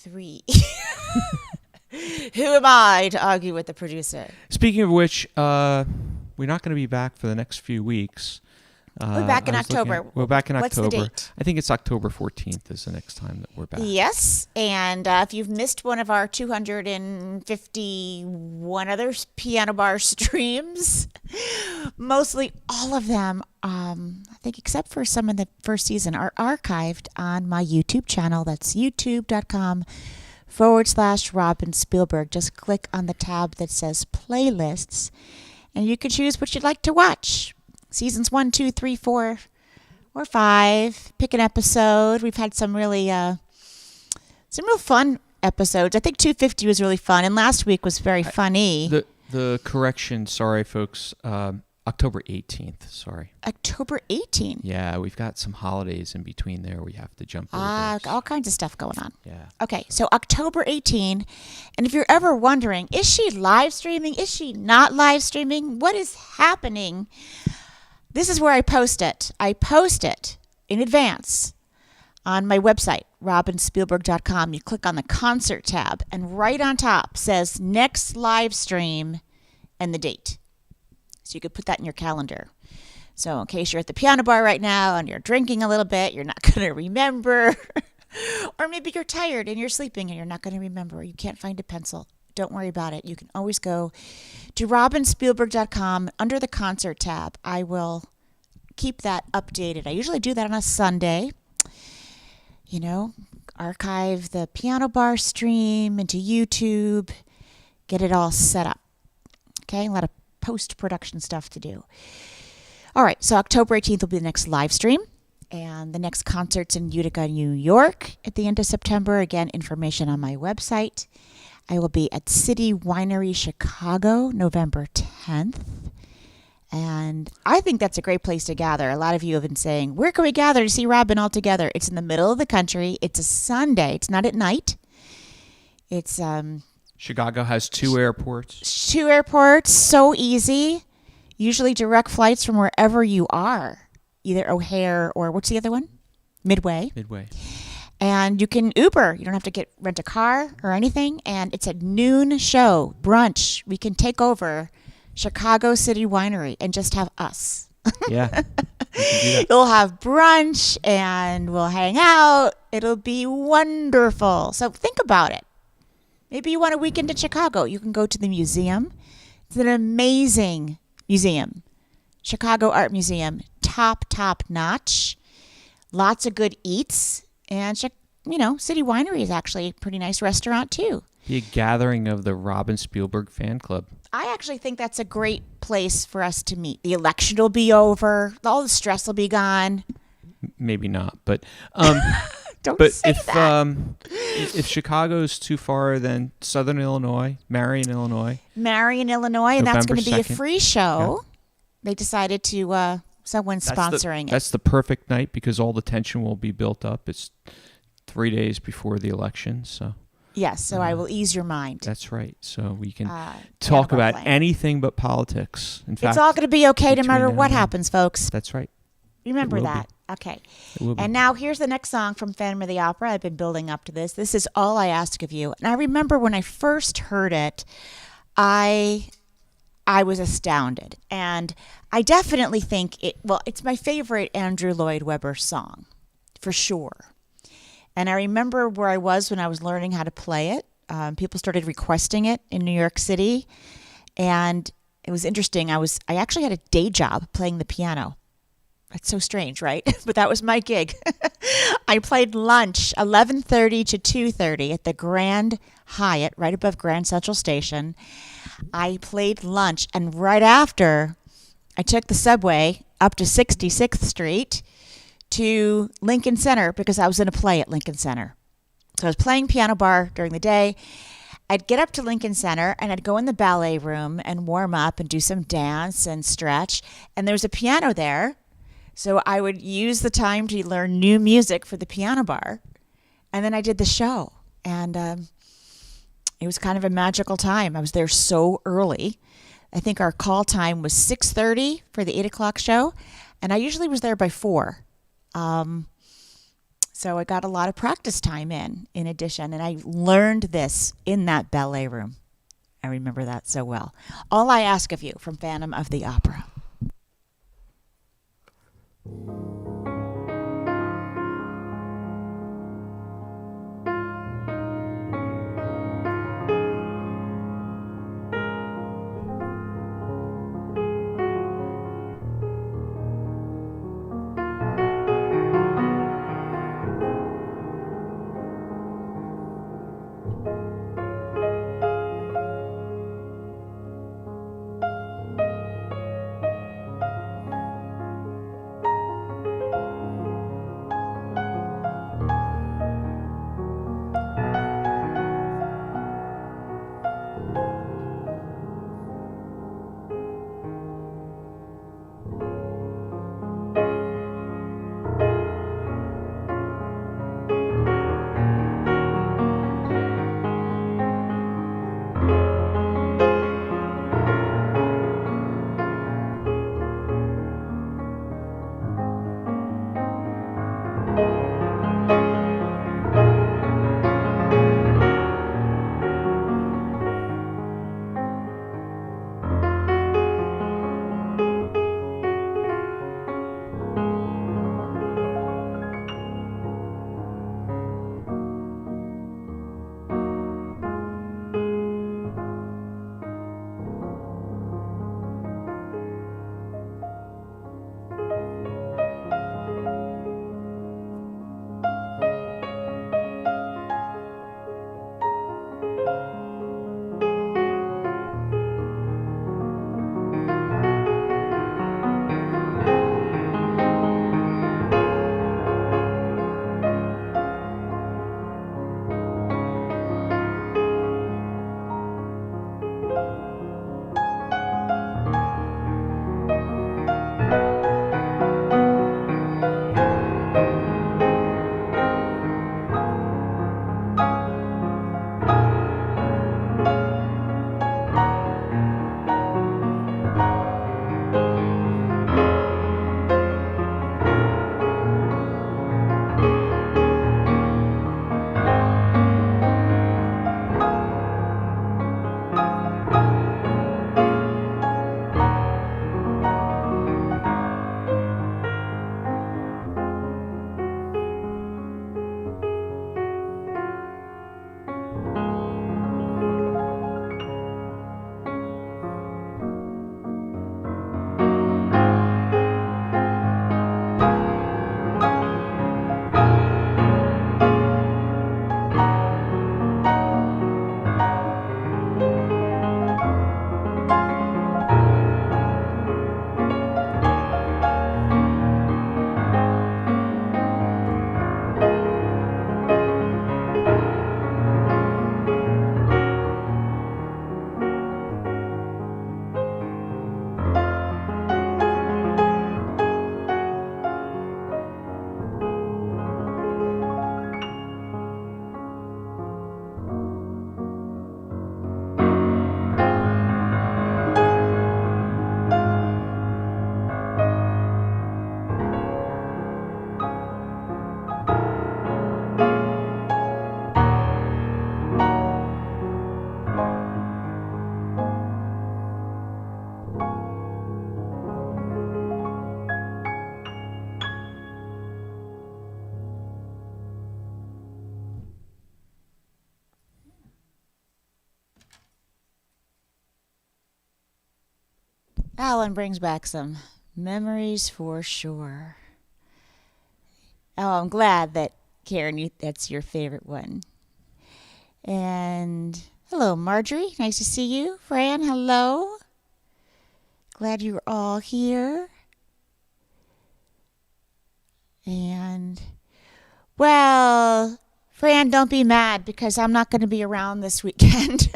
[SPEAKER 2] 3. Who am I to argue with the producer?
[SPEAKER 1] Speaking of which, we're not going to be back for the next few weeks.
[SPEAKER 2] We're back in October.
[SPEAKER 1] We're back in
[SPEAKER 2] What's
[SPEAKER 1] October.
[SPEAKER 2] the date?
[SPEAKER 1] I think it's October 14th is the next time that we're back.
[SPEAKER 2] Yes, and if you've missed one of our 251 other piano bar streams, mostly all of them, I think except for some in the first season, are archived on my YouTube channel. That's youtube.com/Robin Spielberg. Just click on the tab that says playlists, and you can choose what you'd like to watch. Seasons 1, 2, 3, 4, or 5. Pick an episode. We've had some real fun episodes. I think 250 was really fun, and last week was very funny.
[SPEAKER 1] The correction, sorry folks, October 18th, sorry.
[SPEAKER 2] October 18th?
[SPEAKER 1] Yeah, we've got some holidays in between there we have to jump over.
[SPEAKER 2] All kinds of stuff going on.
[SPEAKER 1] Yeah.
[SPEAKER 2] Okay, so October 18th, and if you're ever wondering, is she live streaming? Is she not live streaming? What is happening? This is where I post it. I post it in advance on my website, robinspielberg.com. You click on the concert tab, and right on top says next live stream and the date. So you could put that in your calendar. So in case you're at the piano bar right now and you're drinking a little bit, you're not going to remember. Or maybe you're tired and you're sleeping and you're not going to remember, or you can't find a pencil. Don't worry about it. You can always go to robinspielberg.com under the concert tab. I will keep that updated. I usually do that on a Sunday. You know, archive the piano bar stream into YouTube, get it all set up. Okay, a lot of post-production stuff to do. All right, so October 18th will be the next live stream. And the next concert's in Utica, New York at the end of September. Again, information on my website. I will be at City Winery Chicago, November 10th. And I think that's a great place to gather. A lot of you have been saying, where can we gather to see Robin all together? It's in the middle of the country. It's a Sunday. It's not at night. It's
[SPEAKER 1] Chicago has 2 airports.
[SPEAKER 2] 2 airports, so easy. Usually direct flights from wherever you are. Either O'Hare or what's the other one? Midway. And you can Uber. You don't have to rent a car or anything. And it's a noon show, brunch. We can take over Chicago City Winery and just have us.
[SPEAKER 1] Yeah. We can do that.
[SPEAKER 2] We'll have brunch and we'll hang out. It'll be wonderful. So think about it. Maybe you want a weekend in Chicago. You can go to the museum. It's an amazing museum. Chicago Art Museum. Top notch. Lots of good eats. And, City Winery is actually a pretty nice restaurant, too.
[SPEAKER 1] Be a gathering of the Robin Spielberg fan club.
[SPEAKER 2] I actually think that's a great place for us to meet. The election will be over. All the stress will be gone.
[SPEAKER 1] Maybe not, but
[SPEAKER 2] Don't
[SPEAKER 1] but
[SPEAKER 2] say that.
[SPEAKER 1] If Chicago's too far, then Southern Illinois, Marion, Illinois,
[SPEAKER 2] and that's going to be a
[SPEAKER 1] 2nd.
[SPEAKER 2] free show. Yeah. They decided to someone's sponsoring it.
[SPEAKER 1] That's the perfect night because all the tension will be built up. It's 3 days before the election, so.
[SPEAKER 2] Yes, so I will ease your mind.
[SPEAKER 1] That's right. So we can talk about anything but politics. In fact,
[SPEAKER 2] it's all going to be okay no matter what happens, folks.
[SPEAKER 1] That's right.
[SPEAKER 2] Remember that. Okay. And now here's the next song from Phantom of the Opera. I've been building up to this. This is All I Ask of You. And I remember when I first heard it, I was astounded. And I definitely think it's my favorite Andrew Lloyd Webber song, for sure. And I remember where I was when I was learning how to play it. People started requesting it in New York City. And it was interesting. I actually had a day job playing the piano. That's so strange, right? But that was my gig. I played lunch, 11:30 to 2:30 at the Grand Hyatt, right above Grand Central Station. I played lunch, and right after, I took the subway up to 66th Street to Lincoln Center because I was in a play at Lincoln Center. So I was playing piano bar during the day. I'd get up to Lincoln Center, and I'd go in the ballet room and warm up and do some dance and stretch. And there was a piano there. So I would use the time to learn new music for the piano bar. And then I did the show. And it was kind of a magical time. I was there so early. I think our call time was 6:30 for the 8 o'clock show. And I usually was there by 4. So So I got a lot of practice time in addition, and I learned this in that ballet room. I remember that so well. All I Ask of You from Phantom of the Opera. Alan brings back some memories for sure. Oh, I'm glad that, Karen, that's your favorite one. And hello, Marjorie. Nice to see you. Fran, hello. Glad you're all here. And, well, Fran, don't be mad because I'm not going to be around this weekend.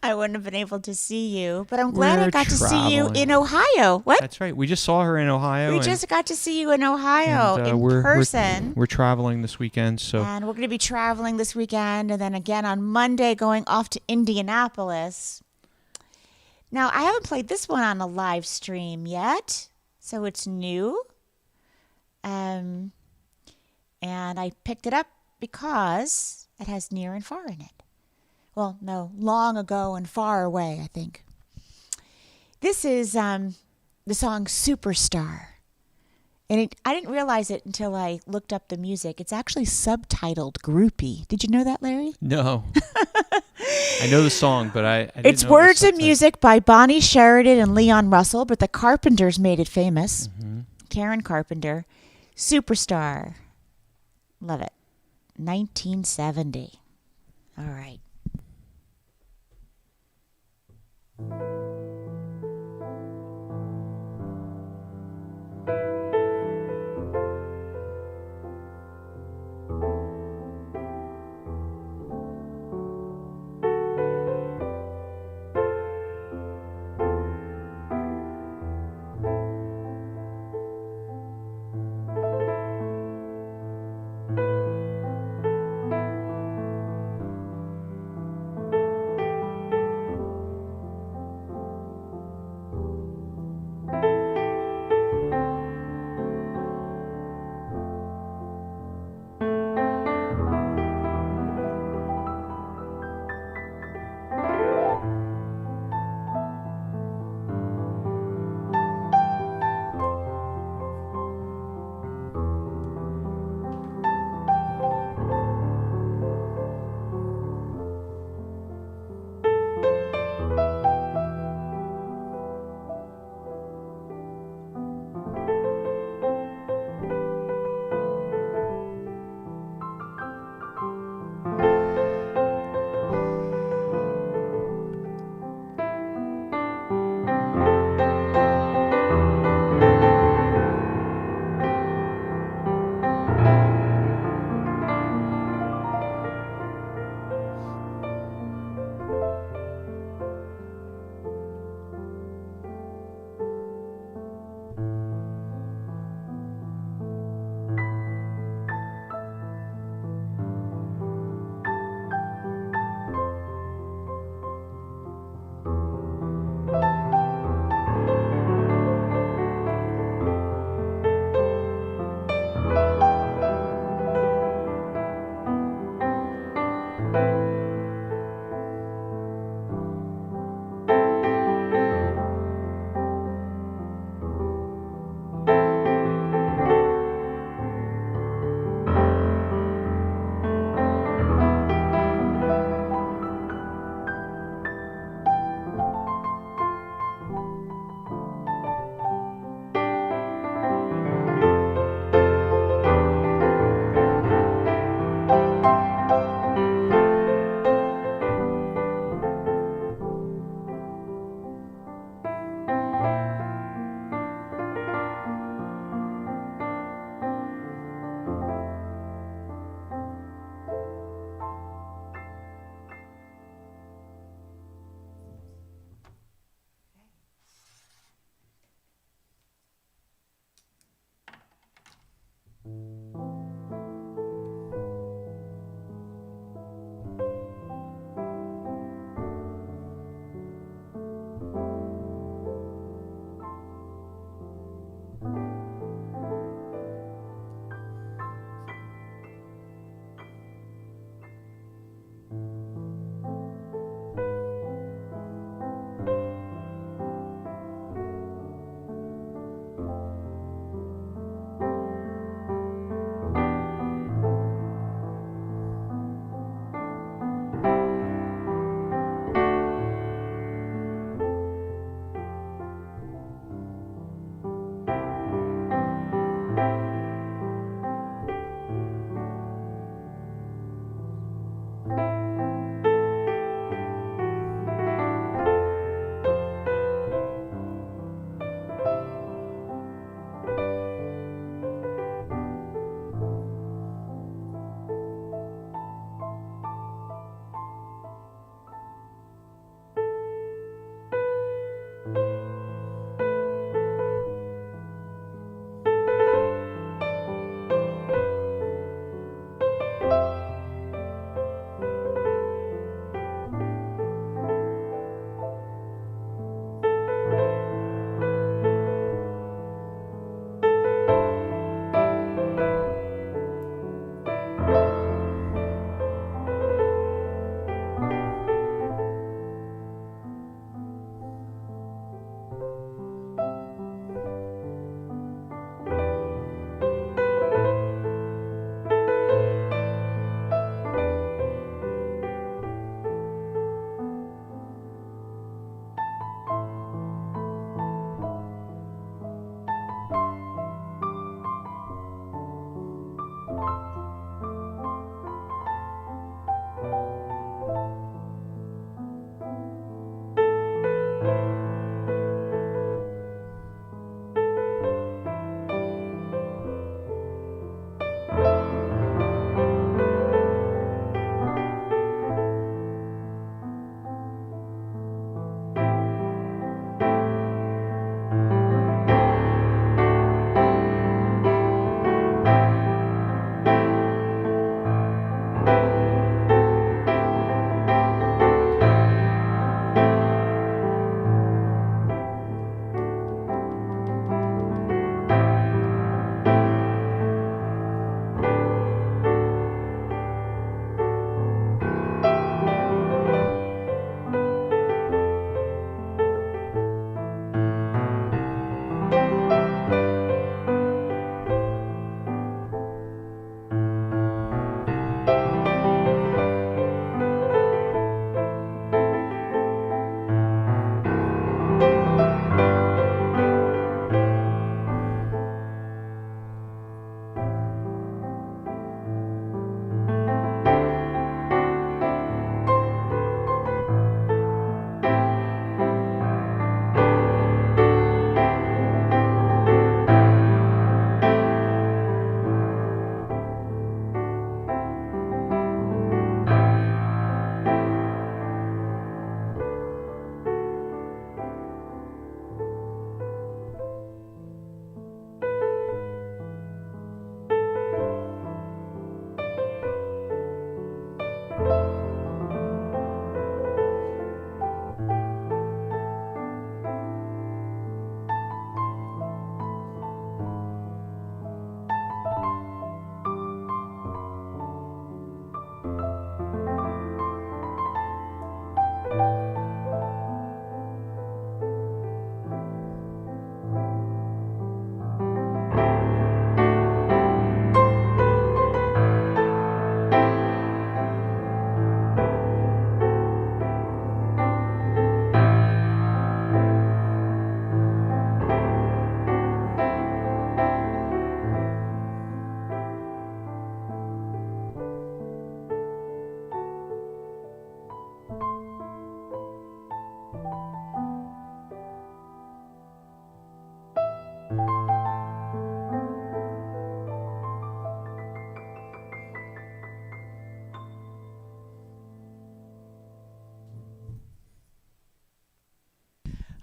[SPEAKER 2] I wouldn't have been able to see you, but I'm glad I got to see you in Ohio. What?
[SPEAKER 1] That's right. We just saw her in Ohio.
[SPEAKER 2] We just got to see you in Ohio in person.
[SPEAKER 1] We're traveling this weekend,
[SPEAKER 2] and we're going to be traveling this weekend, and then again on Monday going off to Indianapolis. Now, I haven't played this one on a live stream yet, so it's new. And I picked it up because it has near and far in it. Well, no, long ago and far away, I think. This is the song Superstar. And I didn't realize it until I looked up the music. It's actually subtitled Groupie. Did you know that, Larry?
[SPEAKER 1] No. I know the song, but I didn't
[SPEAKER 2] It's
[SPEAKER 1] know it was
[SPEAKER 2] words and
[SPEAKER 1] subtitled.
[SPEAKER 2] music by Bonnie Sheridan and Leon Russell, but the Carpenters made it famous.
[SPEAKER 1] Mm-hmm.
[SPEAKER 2] Karen Carpenter. Superstar. Love it. 1970. All right.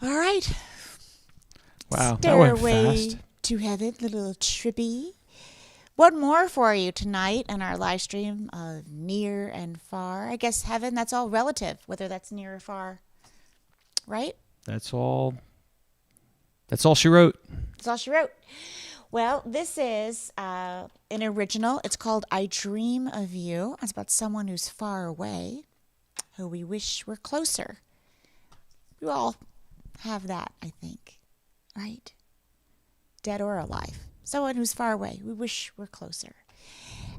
[SPEAKER 2] All right.
[SPEAKER 1] Wow, that went
[SPEAKER 2] Stairway
[SPEAKER 1] fast.
[SPEAKER 2] to Heaven, the little trippy. One more for you tonight on our live stream of Near and Far. I guess heaven, that's all relative, whether that's near or far. Right?
[SPEAKER 1] That's all she wrote.
[SPEAKER 2] That's all she wrote. Well, this is an original. It's called I Dream of You. It's about someone who's far away, who we wish were closer. We all have that, I think. Right? Dead or alive. Someone who's far away. We wish we're closer.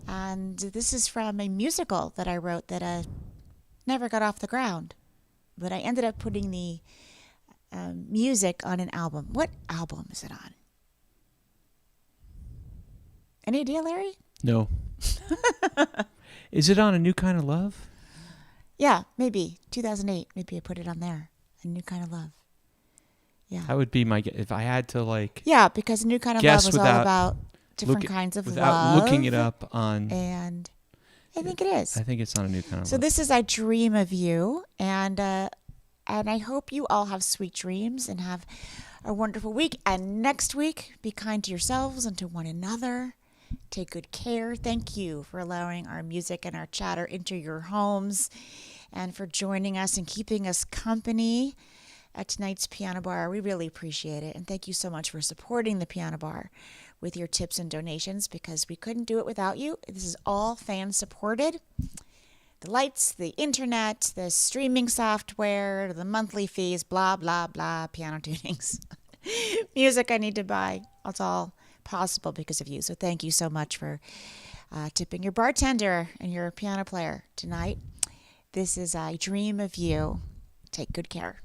[SPEAKER 2] And this is from a musical that I wrote that never got off the ground. But I ended up putting the music on an album. What album is it on? Any idea, Larry?
[SPEAKER 1] No. Is it on A New Kind of Love?
[SPEAKER 2] Yeah, maybe. 2008. Maybe I put it on there. A New Kind of Love. Yeah.
[SPEAKER 1] That would be my guess. If I had to like
[SPEAKER 2] Yeah, because A New Kind of Love was all about different kinds of
[SPEAKER 1] without
[SPEAKER 2] love.
[SPEAKER 1] looking it up on.
[SPEAKER 2] And I think it is.
[SPEAKER 1] I think it's on A New Kind of
[SPEAKER 2] So
[SPEAKER 1] Love.
[SPEAKER 2] this is I Dream of You, and I hope you all have sweet dreams and have a wonderful week. And next week, be kind to yourselves and to one another. Take good care. Thank you for allowing our music and our chatter into your homes and for joining us and keeping us company at tonight's Piano Bar. We really appreciate it. And thank you so much for supporting the Piano Bar with your tips and donations, because we couldn't do it without you. This is all fan supported. The lights, the internet, the streaming software, the monthly fees, blah, blah, blah, piano tunings. Music I need to buy. It's all possible because of you. So thank you so much for tipping your bartender and your piano player tonight. This is I Dream of You. Take good care.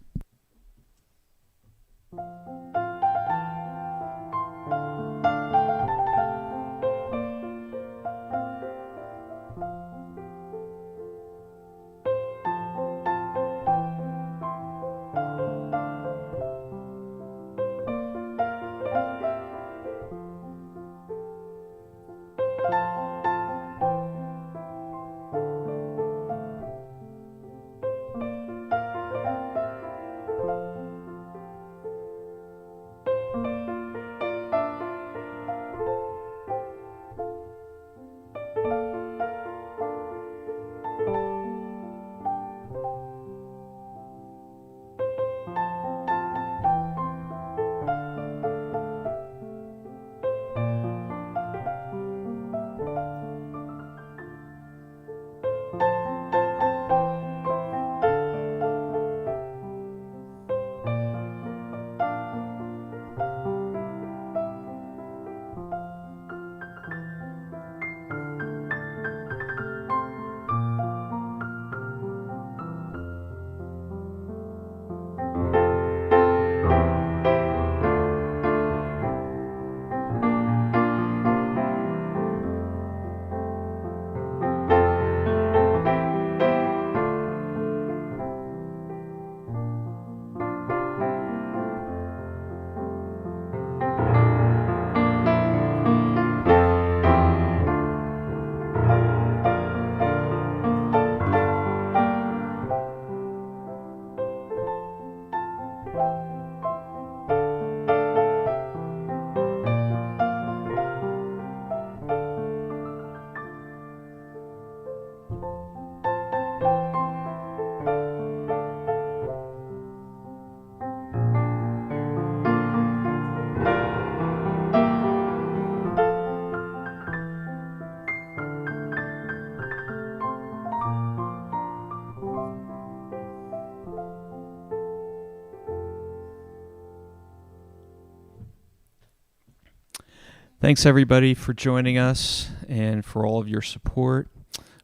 [SPEAKER 1] Thanks, everybody, for joining us and for all of your support.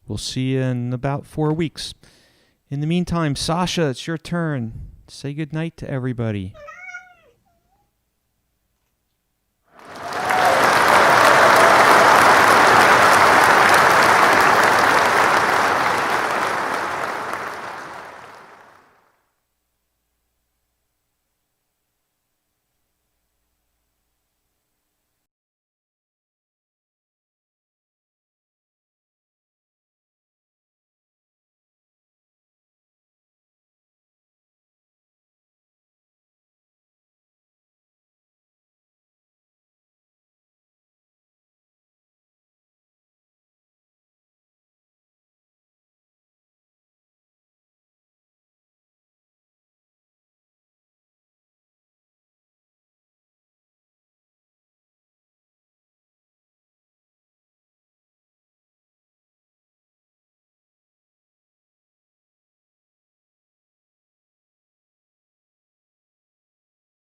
[SPEAKER 1] We'll see you in about 4 weeks. In the meantime, Sasha, it's your turn. Say goodnight to everybody.